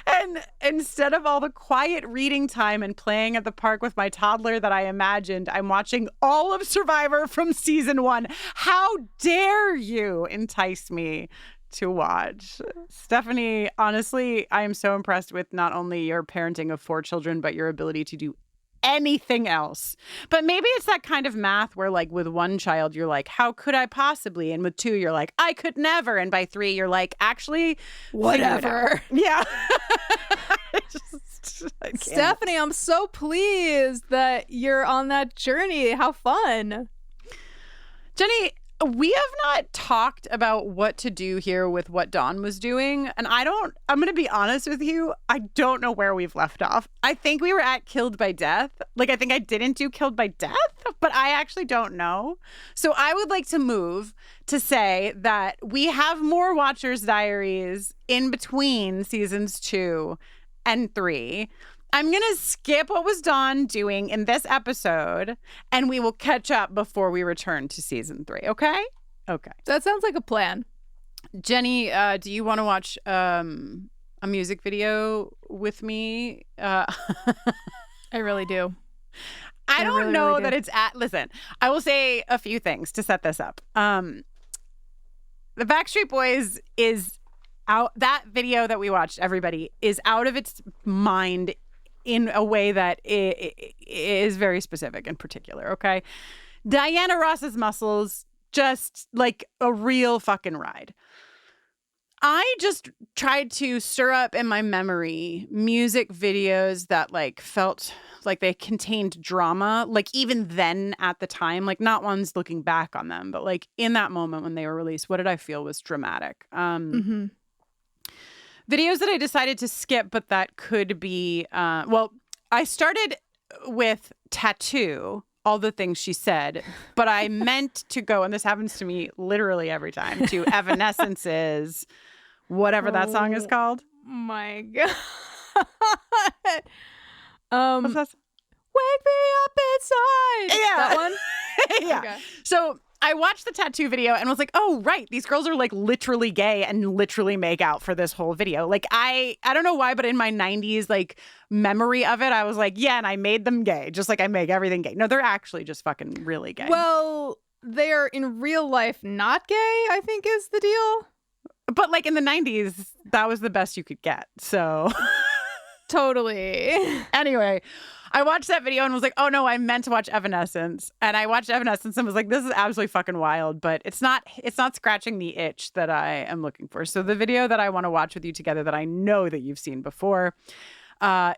And instead of all the quiet reading time and playing at the park with my toddler that I imagined, I'm watching all of Survivor from season 1. How dare you entice me to watch? Stephanie, honestly, I am so impressed with not only your parenting of 4 children, but your ability to do anything else. But maybe it's that kind of math where like with 1 child, you're like, how could I possibly? And with 2, you're like, I could never. And by 3, you're like, actually, whatever. Yeah. Stephanie, I'm so pleased that you're on that journey. How fun. Jenny, we have not talked about what to do here with what Dawn was doing. And I'm going to be honest with you. I don't know where we've left off. I think we were at Killed by Death. Like, I think I didn't do Killed by Death, but I actually don't know. So I would like to move to say that we have more Watcher's Diaries in between seasons 2 and 3. I'm going to skip what was Dawn doing in this episode, and we will catch up before we return to season 3, okay? Okay. That sounds like a plan. Jenny, do you want to watch a music video with me? I really do. I don't really, know really do. that it's at. Listen, I will say a few things to set this up. The Backstreet Boys is out. That video that we watched, everybody, is out of its mind in a way that is very specific and particular. Okay, Diana Ross's muscles, just like a real fucking ride. I just tried to stir up in my memory music videos that like felt like they contained drama, like even then at the time, like not ones looking back on them, but like in that moment when they were released, what did I feel was dramatic? Videos that I decided to skip, but that could be, well, I started with Tattoo, all the things she said, but I meant to go, and this happens to me literally every time, to Evanescence's whatever that song is called. My God. What's that? Wake me up inside. Yeah. That one? Yeah. Okay. So I watched the Tattoo video and was like, oh, right. These girls are like literally gay and literally make out for this whole video. Like I don't know why, but in my 90s like memory of it, I was like, yeah, and I made them gay, just like I make everything gay. No, they're actually just fucking really gay. Well, they're in real life not gay, I think is the deal. But like in the 90s, that was the best you could get. So Totally. anyway, I watched that video and was like, oh no, I meant to watch Evanescence. And I watched Evanescence and was like, this is absolutely fucking wild, but it's not scratching the itch that I am looking for. So the video that I want to watch with you together that I know that you've seen before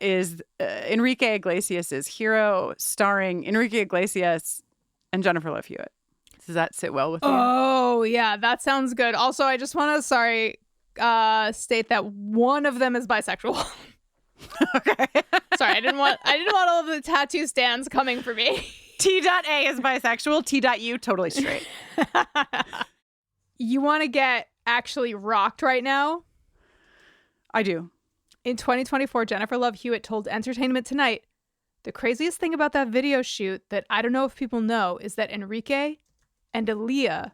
is Enrique Iglesias' Hero, starring Enrique Iglesias and Jennifer Love Hewitt. Does that sit well with you? Oh, yeah, that sounds good. Also, I just want to, state that one of them is bisexual. Okay. Sorry, I didn't want all of the tattoo stands coming for me. T.A is bisexual. T.U totally straight. You want to get actually rocked right now? I do. In 2024, Jennifer Love Hewitt told Entertainment Tonight, the craziest thing about that video shoot that I don't know if people know is that Enrique and Aaliyah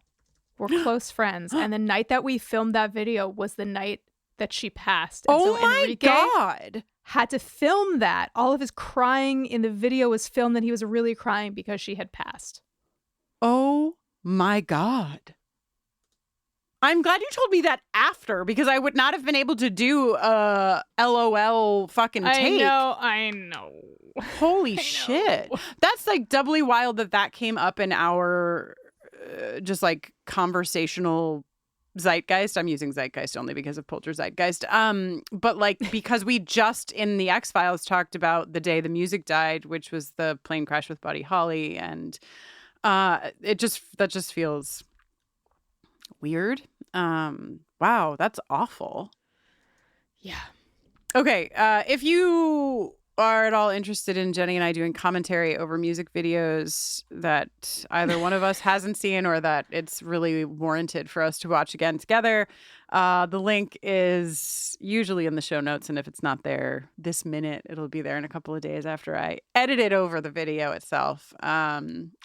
were close friends. And the night that we filmed that video was the night that she passed. And Oh so my Enrique God. had to film that. All of his crying in the video was filmed and he was really crying because she had passed. Oh my God. I'm glad you told me that after, because I would not have been able to do a LOL fucking take. I know. Holy shit. That's like doubly wild that came up in our just like conversational zeitgeist. I'm using zeitgeist only because of Polter Zeitgeist. But like because we just in the X-Files talked about the day the music died, which was the plane crash with Buddy Holly, and that just feels weird. Wow, that's awful. Yeah. Okay, if you are at all interested in Jenny and I doing commentary over music videos that either one of us hasn't seen or that it's really warranted for us to watch again together, the link is usually in the show notes, and if it's not there this minute, it'll be there in a couple of days after I edit it over the video itself.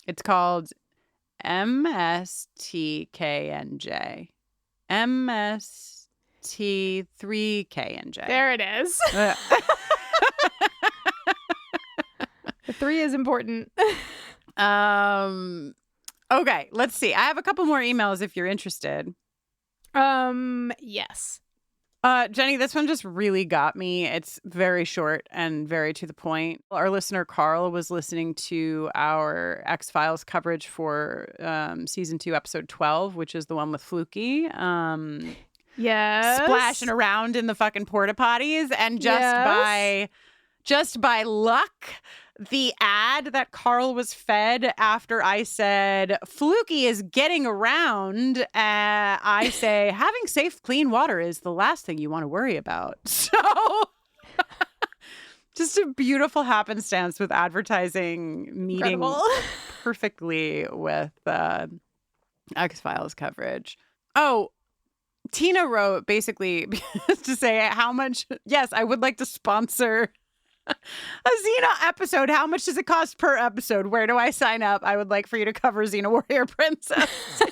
It's called MSTKNJ. MST3KNJ. There it is. The 3 is important. Okay, let's see. I have a couple more emails if you're interested. Yes. Jenny, this one just really got me. It's very short and very to the point. Our listener Carl was listening to our X-Files coverage for season 2, episode 12, which is the one with Fluky. Yes. Splashing around in the fucking porta potties, and just by luck, the ad that Carl was fed after I said Fluky is getting around, I say having safe, clean water is the last thing you want to worry about. So just a beautiful happenstance with advertising meeting Incredible. perfectly with X-Files coverage. Oh, Tina wrote basically to say how much, yes, I would like to sponsor A Xena episode. How much does it cost per episode? Where do I sign up? I would like for you to cover Xena Warrior Princess.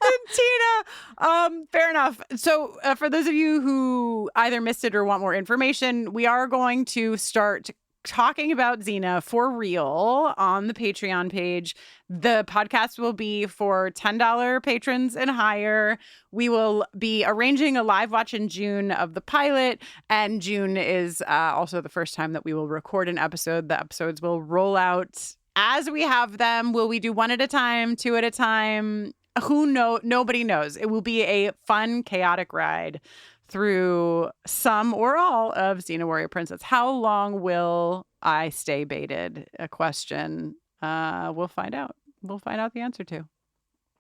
And Tina, fair enough. So for those of you who either missed it or want more information, we are going to start talking about Xena for real on the Patreon page. The podcast will be for $10 patrons and higher. We will be arranging a live watch in June of the pilot, and June is also the first time that we will record an episode. The episodes will roll out as we have them. Will we do one at a time, two at a time? Who knows? Nobody knows. It will be a fun, chaotic ride through some or all of Xena Warrior Princess. How long will I stay baited? A question we'll find out. We'll find out the answer to.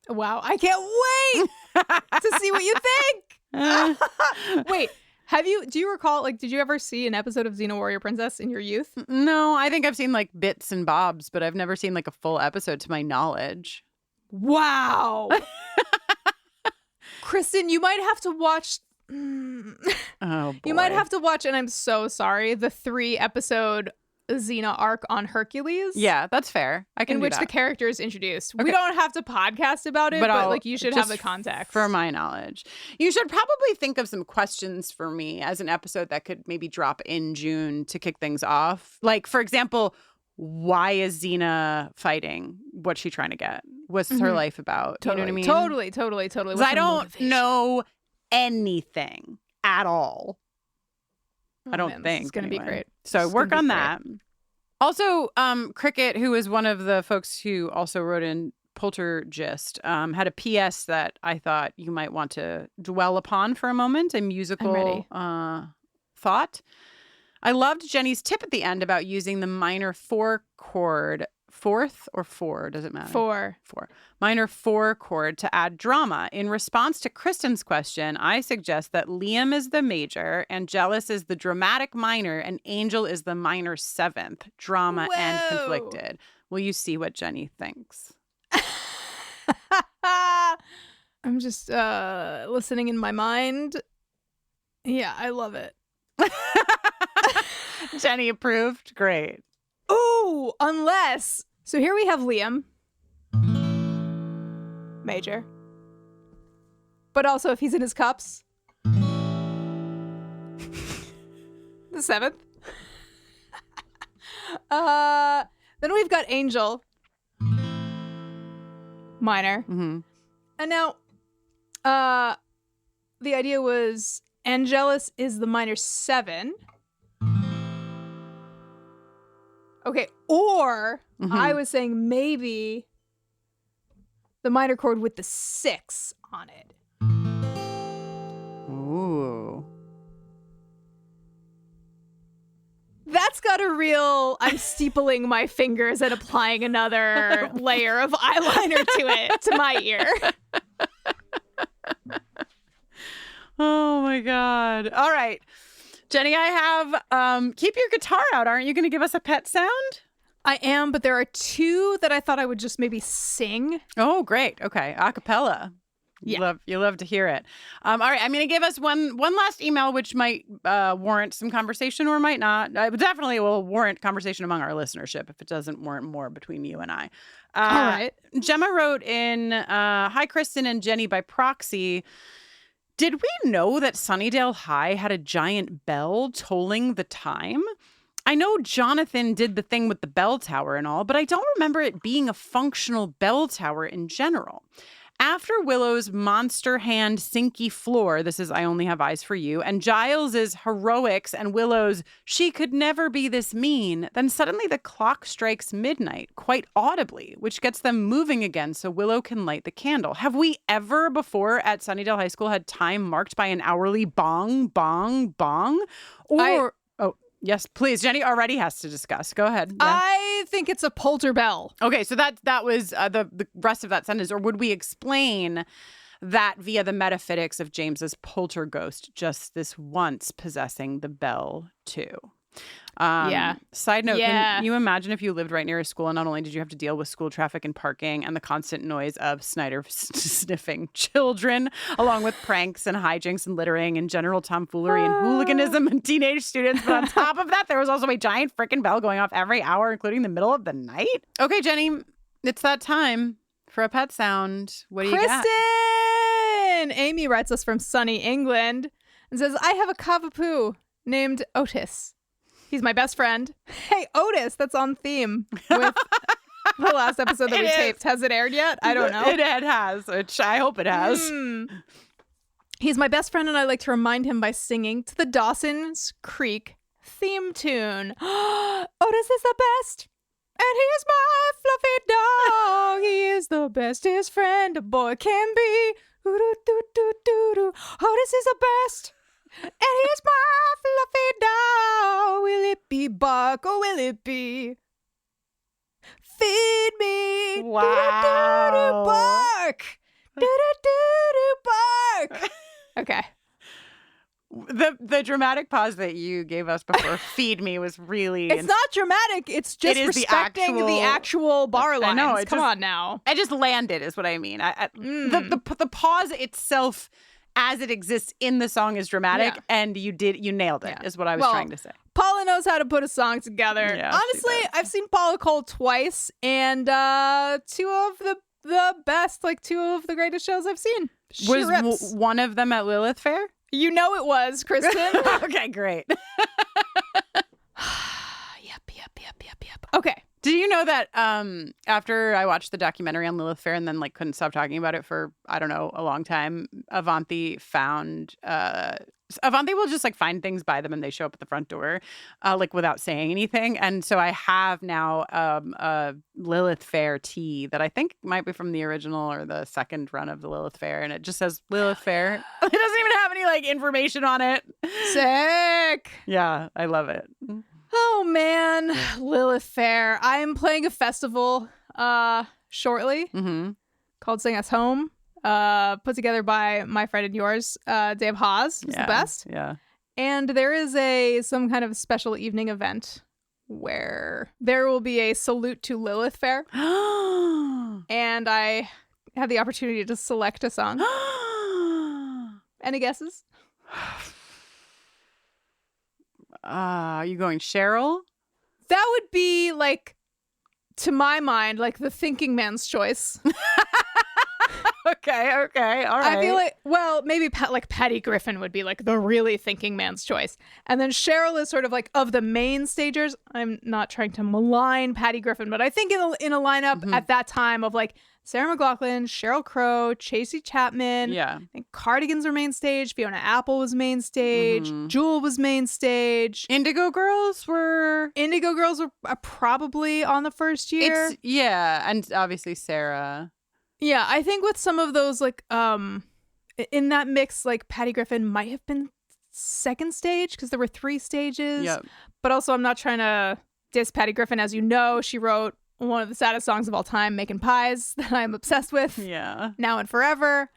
Wow, I can't wait to see what you think. Wait, do you recall, like, did you ever see an episode of Xena Warrior Princess in your youth? No, I think I've seen like bits and bobs, but I've never seen like a full episode to my knowledge. Wow. Kristin, you might have to watch... Oh, boy. You might have to watch, and I'm so sorry, the 3-episode Xena arc on Hercules. Yeah, that's fair. I can in do which that. the character is introduced. Okay. We don't have to podcast about it, but like you should have just the context. For my knowledge. You should probably think of some questions for me as an episode that could maybe drop in June to kick things off. Like, for example, why is Xena fighting? What's she trying to get? What's her life about? Totally, You know what I mean? Totally. 'Cause I don't know anything at all. I don't think it's going to be great. So It's work gonna on be that. Also, Cricket, who is one of the folks who also wrote in Poltergist, had a PS that I thought you might want to dwell upon for a moment, a musical thought. I loved Jenny's tip at the end about using the minor 4 chord, 4th or 4, does it matter? 4. Minor 4 chord to add drama. In response to Kristin's question, I suggest that Liam is the major, Angelus is the dramatic minor, and Angel is the minor 7th, drama and Whoa. conflicted. Will you see what Jenny thinks? I'm just listening in my mind. Yeah, I love it. Jenny approved? Great. Ooh, unless. So here we have Liam. Major. But also if he's in his cups. The 7th. Then we've got Angel. Minor. Mm-hmm. And now, the idea was Angelus is the minor 7. Okay, or I was saying maybe the minor chord with the 6 on it. Ooh. That's got a real, I'm steepling my fingers and applying another layer of eyeliner to it, to my ear. Oh my God. All right. Jenny, I have, keep your guitar out. Aren't you going to give us a pet sound? I am, but there are 2 that I thought I would just maybe sing. Oh, great. Okay. Acapella. Yeah. You love to hear it. All right. I'm going to give us one last email, which might warrant some conversation or might not. It definitely will warrant conversation among our listenership if it doesn't warrant more between you and I. All right. Gemma wrote in, hi, Kristin and Jenny by proxy. Did we know that Sunnydale High had a giant bell tolling the time? I know Jonathan did the thing with the bell tower and all, but I don't remember it being a functional bell tower in general. After Willow's monster hand sinky floor, this is I Only Have Eyes for You, and Giles's heroics and Willow's she could never be this mean, then suddenly the clock strikes midnight, quite audibly, which gets them moving again so Willow can light the candle. Have we ever before at Sunnydale High School had time marked by an hourly bong, bong, bong? Or... Yes, please. Jenny already has to discuss. Go ahead. Yeah. I think it's a polter bell. Okay, so that was the rest of that sentence. Or would we explain that via the metaphysics of James's polterghost, just this once possessing the bell too? Yeah. Side note, Yeah. can you imagine if you lived right near a school and not only did you have to deal with school traffic and parking and the constant noise of Snyder sniffing children, along with pranks and hijinks and littering and general tomfoolery and hooliganism and teenage students. But on top of that, there was also a giant freaking bell going off every hour, including the middle of the night. Okay, Jenny, it's that time for a pet sound. What do you got? Kristin! Amy writes us from sunny England and says, I have a cavapoo named Otis. He's my best friend. Hey, Otis, that's on theme with the last episode that we taped. Has it aired yet? I don't know. It has, which I hope it has. He's my best friend, and I like to remind him by singing to the Dawson's Creek theme tune. Otis is the best, and he's my fluffy dog. He is the bestest friend a boy can be. Ooh-doo-doo-doo-doo-doo. Otis is the best. And here's my fluffy dog. Will it be bark or will it be feed me? Wow. Do-do-do-do bark. Do-do-do-do bark. Okay. The dramatic pause that you gave us before feed me was really... It's not dramatic. It's just It is respecting the actual bar lines. I know. Come on now. I just landed is what I mean. The pause itself as it exists in the song is dramatic, and you nailed it, is what I was trying to say. Paula knows how to put a song together. Yeah, honestly, I've seen Paula Cole twice, and two of the best, like two of the greatest shows I've seen. She rips. One of them at Lilith Fair? You know it was, Kristin. Okay, great. Yep. Okay. Did you know that after I watched the documentary on Lilith Fair and then like couldn't stop talking about it for, I don't know, a long time, Avanti will just like find things by them and they show up at the front door like without saying anything. And so I have now a Lilith Fair tee that I think might be from the original or the second run of the Lilith Fair. And it just says Lilith Fair. It doesn't even have any like information on it. Sick. Yeah, I love it. Oh man, Lilith Fair. I am playing a festival shortly called Sing Us Home, put together by my friend and yours, Dave Haas, who's the best. Yeah. And there is some kind of special evening event where there will be a salute to Lilith Fair. And I had the opportunity to select a song. Any guesses? Are you going Cheryl? That would be like, to my mind, like the thinking man's choice. Okay, all right. I feel like, well, maybe like Patty Griffin would be like the really thinking man's choice. And then Cheryl is sort of like of the main stagers. I'm not trying to malign Patty Griffin, but I think in a lineup at that time of like Sarah McLachlan, Sheryl Crow, Chasey Chapman. Yeah. I think Cardigans were main stage. Fiona Apple was main stage. Jewel was main stage. Indigo Girls were probably on the first year. And obviously Sarah. Yeah, I think with some of those, like, in that mix, like, Patty Griffin might have been second stage because there were 3 stages. Yep. But also, I'm not trying to diss Patty Griffin. As you know, she wrote one of the saddest songs of all time, Making Pies, that I'm obsessed with. Yeah. Now and forever.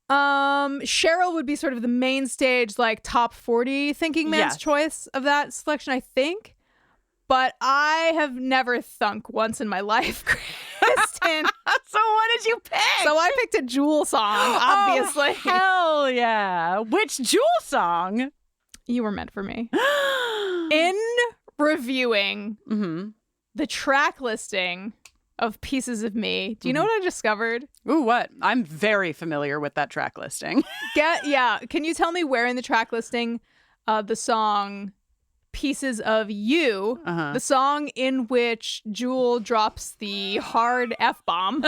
Cheryl would be sort of the main stage, like, top 40 thinking man's choice of that selection, I think. But I have never thunk once in my life, Kristin. So what did you pick? So I picked a Jewel song, obviously. Oh, hell yeah. Which Jewel song? You were meant for me. In reviewing the track listing of Pieces of Me, do you know what I discovered? Ooh, what? I'm very familiar with that track listing. Can you tell me where in the track listing the song Pieces of You, the song in which Jewel drops the hard F-bomb.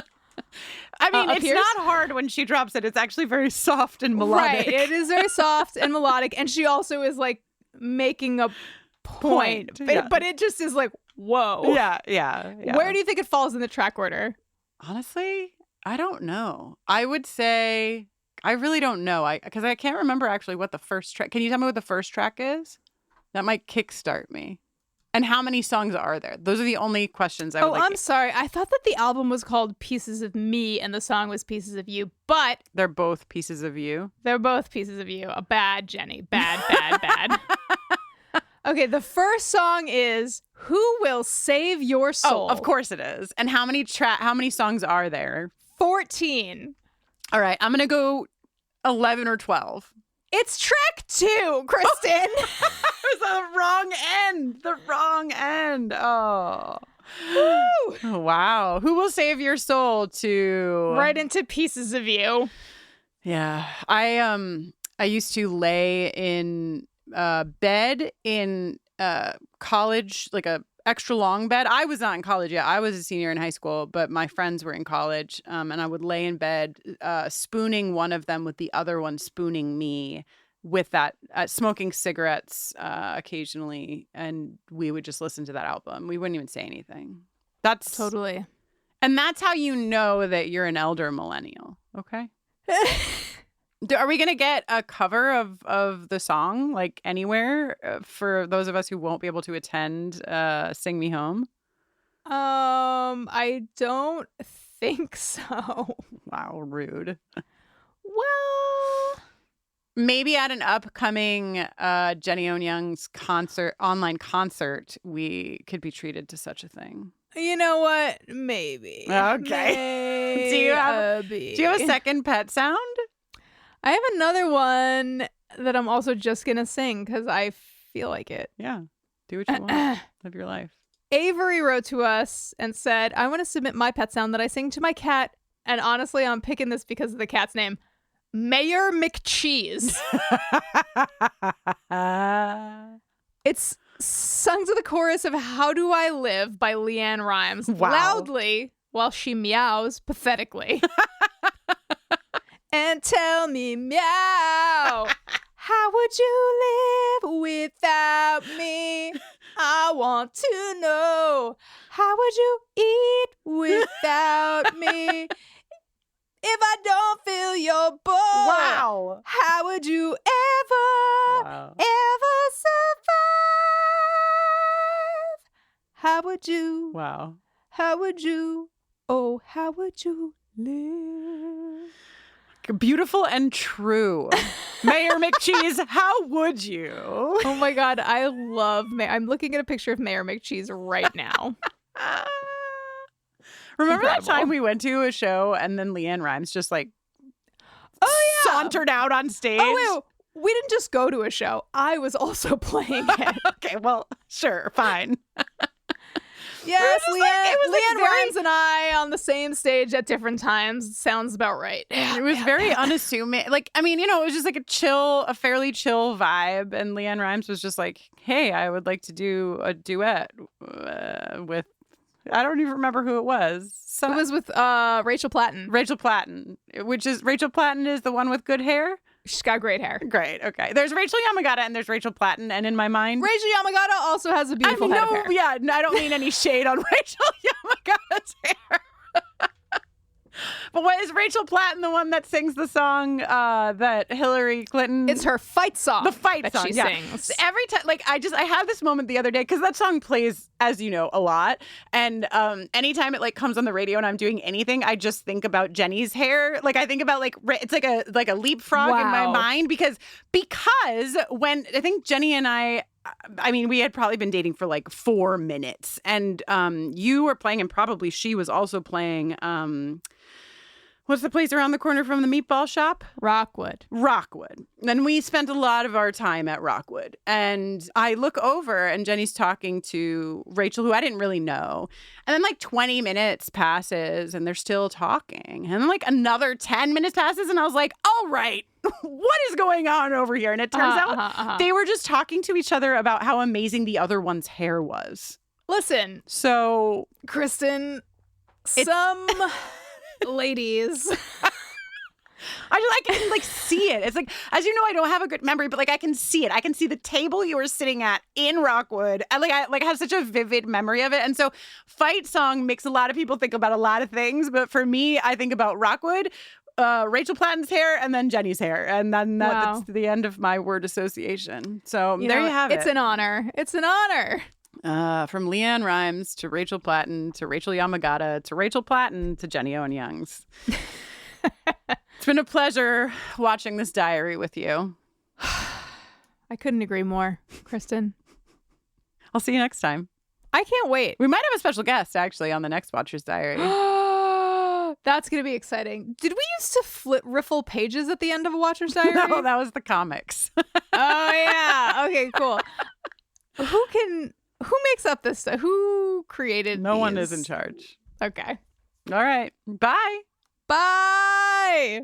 I mean, it's appears? not hard when she drops it. It's actually very soft and melodic. Right, it is very soft and melodic. And she also is like making a point. But it just is like, whoa. Yeah. Where do you think it falls in the track order? Honestly, I don't know. I would say, I really don't know. Because I can't remember actually what the first track. Can you tell me what the first track is? That might kickstart me. And how many songs are there? Those are the only questions I would like. Oh, I'm sorry. I thought that the album was called Pieces of Me and the song was Pieces of You, but they're both Pieces of You. They're both Pieces of You. A bad Jenny. Bad. Okay, the first song is Who Will Save Your Soul? Oh, of course it is. And how many songs are there? 14. All right, I'm going to go 11 or 12. It's track 2, Kristin. It was the wrong end. The wrong end. Oh. Woo! Oh, wow. Who will save your soul to Right into pieces of you. Yeah. I used to lay in bed in college, like a extra long bed. I was not in college yet. I was a senior in high school, but my friends were in college. And I would lay in bed, spooning one of them with the other one spooning me with that, smoking cigarettes occasionally. And we would just listen to that album. We wouldn't even say anything. That's Totally. And that's how you know that you're an elder millennial. Okay. Are we going to get a cover of the song, like anywhere, for those of us who won't be able to attend Sing Me Home? I don't think so. Wow, rude. Well, Maybe at an upcoming Jenny Owen Young's online concert, we could be treated to such a thing. you know what? Maybe. Okay. Do you have a second pet sound? I have another one that I'm also just going to sing because I feel like it. Yeah. Do what you want. Live your life. Avery wrote to us and said, I want to submit my pet sound that I sing to my cat. And honestly, I'm picking this because of the cat's name. Mayor McCheese. It's sung to the chorus of How Do I Live by Leanne Rhymes. Wow. Loudly while she meows pathetically. And tell me, meow, how would you live without me? I want to know, how would you eat without me? If I don't fill your bowl, Wow. how would you ever survive? How would you, Wow. how would you, oh, how would you live? Beautiful and true. Mayor McCheese, how would you? Oh my God, I love I'm looking at a picture of Mayor McCheese right now. Remember that Incredible. time we went to a show and then Leanne Rhymes just like sauntered out on stage? Oh, wait, we didn't just go to a show. I was also playing it. Okay, well, sure, fine. Yes, It was Leanne like very- Rhymes and I on the same stage at different times. Sounds about right. It was very unassuming. Like, I mean, it was just like a fairly chill vibe. And Leanne Rhymes was just like, hey, I would like to do a duet with, I don't even remember who it was. It was with Rachel Platten. Rachel Platten, Rachel Platten is the one with good hair. She's got great hair. Great. Okay. There's Rachel Yamagata and there's Rachel Platten. And in my mind, Rachel Yamagata also has a beautiful head of hair. yeah, no, I don't mean any shade on Rachel Yamagata's hair. But what is Rachel Platten the one that sings the song that Hillary Clinton? It's her fight song. The fight that song, she yeah. sings. Every time, like I had this moment the other day because that song plays, as you know, a lot. And anytime it like comes on the radio and I'm doing anything, I just think about Jenny's hair. Like I think about it's like a leapfrog in my Wow. mind because when I think Jenny and I mean, we had probably been dating for like 4 minutes, and you were playing, and probably she was also playing. What's the place around the corner from the meatball shop? Rockwood. And we spent a lot of our time at Rockwood. And I look over and Jenny's talking to Rachel, who I didn't really know. And then like 20 minutes passes and they're still talking. And then like another 10 minutes passes and I was like, all right, what is going on over here? And it turns out they were just talking to each other about how amazing the other one's hair was. Listen, So Kristin, some ladies. I can like see it. It's like, as you know, I don't have a good memory, but like I can see it. I can see the table you were sitting at in Rockwood. And I have such a vivid memory of it. And so Fight Song makes a lot of people think about a lot of things, but for me, I think about Rockwood, Rachel Platten's hair, and then Jenny's hair. And then that's the end of my word association. So there you have it. It's an honor. It's an honor. From Leanne Rhymes to Rachel Platten to Rachel Yamagata to Rachel Platten to Jenny Owen Young's. It's been a pleasure watching this diary with you. I couldn't agree more, Kristin. I'll see you next time. I can't wait. We might have a special guest, actually, on the next Watcher's Diary. That's going to be exciting. Did we used to riffle pages at the end of a Watcher's Diary? No, that was the comics. Oh, yeah. Okay, cool. Who makes up this stuff? Who created No one these? is in charge. Okay. All right. Bye. Bye.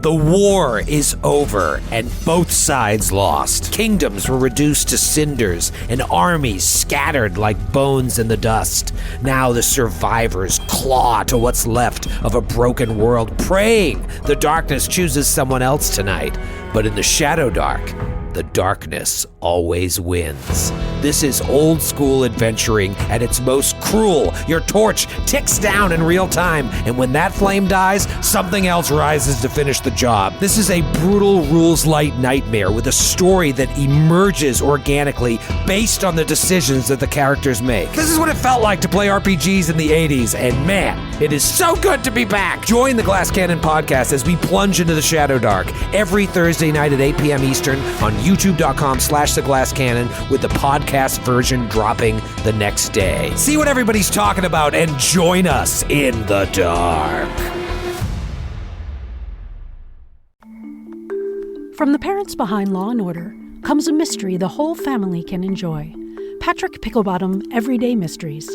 The war is over, and both sides lost. Kingdoms were reduced to cinders, and armies scattered like bones in the dust. Now the survivors claw to what's left of a broken world, praying the darkness chooses someone else tonight. But in the Shadow Dark, the darkness always wins. This is old school adventuring at its most cruel. Your torch ticks down in real time, and when that flame dies, something else rises to finish the job. This is a brutal rules-light nightmare with a story that emerges organically based on the decisions that the characters make. This is what it felt like to play RPGs in the 80s, and man, it is so good to be back. Join the Glass Cannon podcast as we plunge into the Shadow Dark every Thursday night at 8 p.m. Eastern on youtube.com/theglasscannon, with the podcast version dropping the next day. See what everybody's talking about and join us in the dark. From the parents behind Law & Order comes a mystery the whole family can enjoy. Patrick Picklebottom Everyday Mysteries.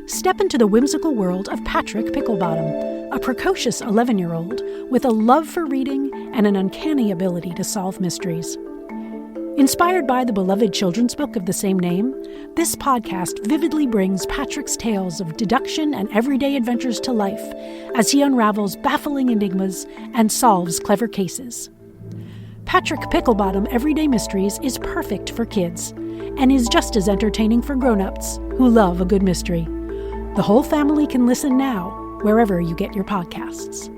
Step into the whimsical world of Patrick Picklebottom, a precocious 11-year-old with a love for reading and an uncanny ability to solve mysteries. Inspired by the beloved children's book of the same name, this podcast vividly brings Patrick's tales of deduction and everyday adventures to life as he unravels baffling enigmas and solves clever cases. Patrick Picklebottom Everyday Mysteries is perfect for kids and is just as entertaining for grown-ups who love a good mystery. The whole family can listen now wherever you get your podcasts.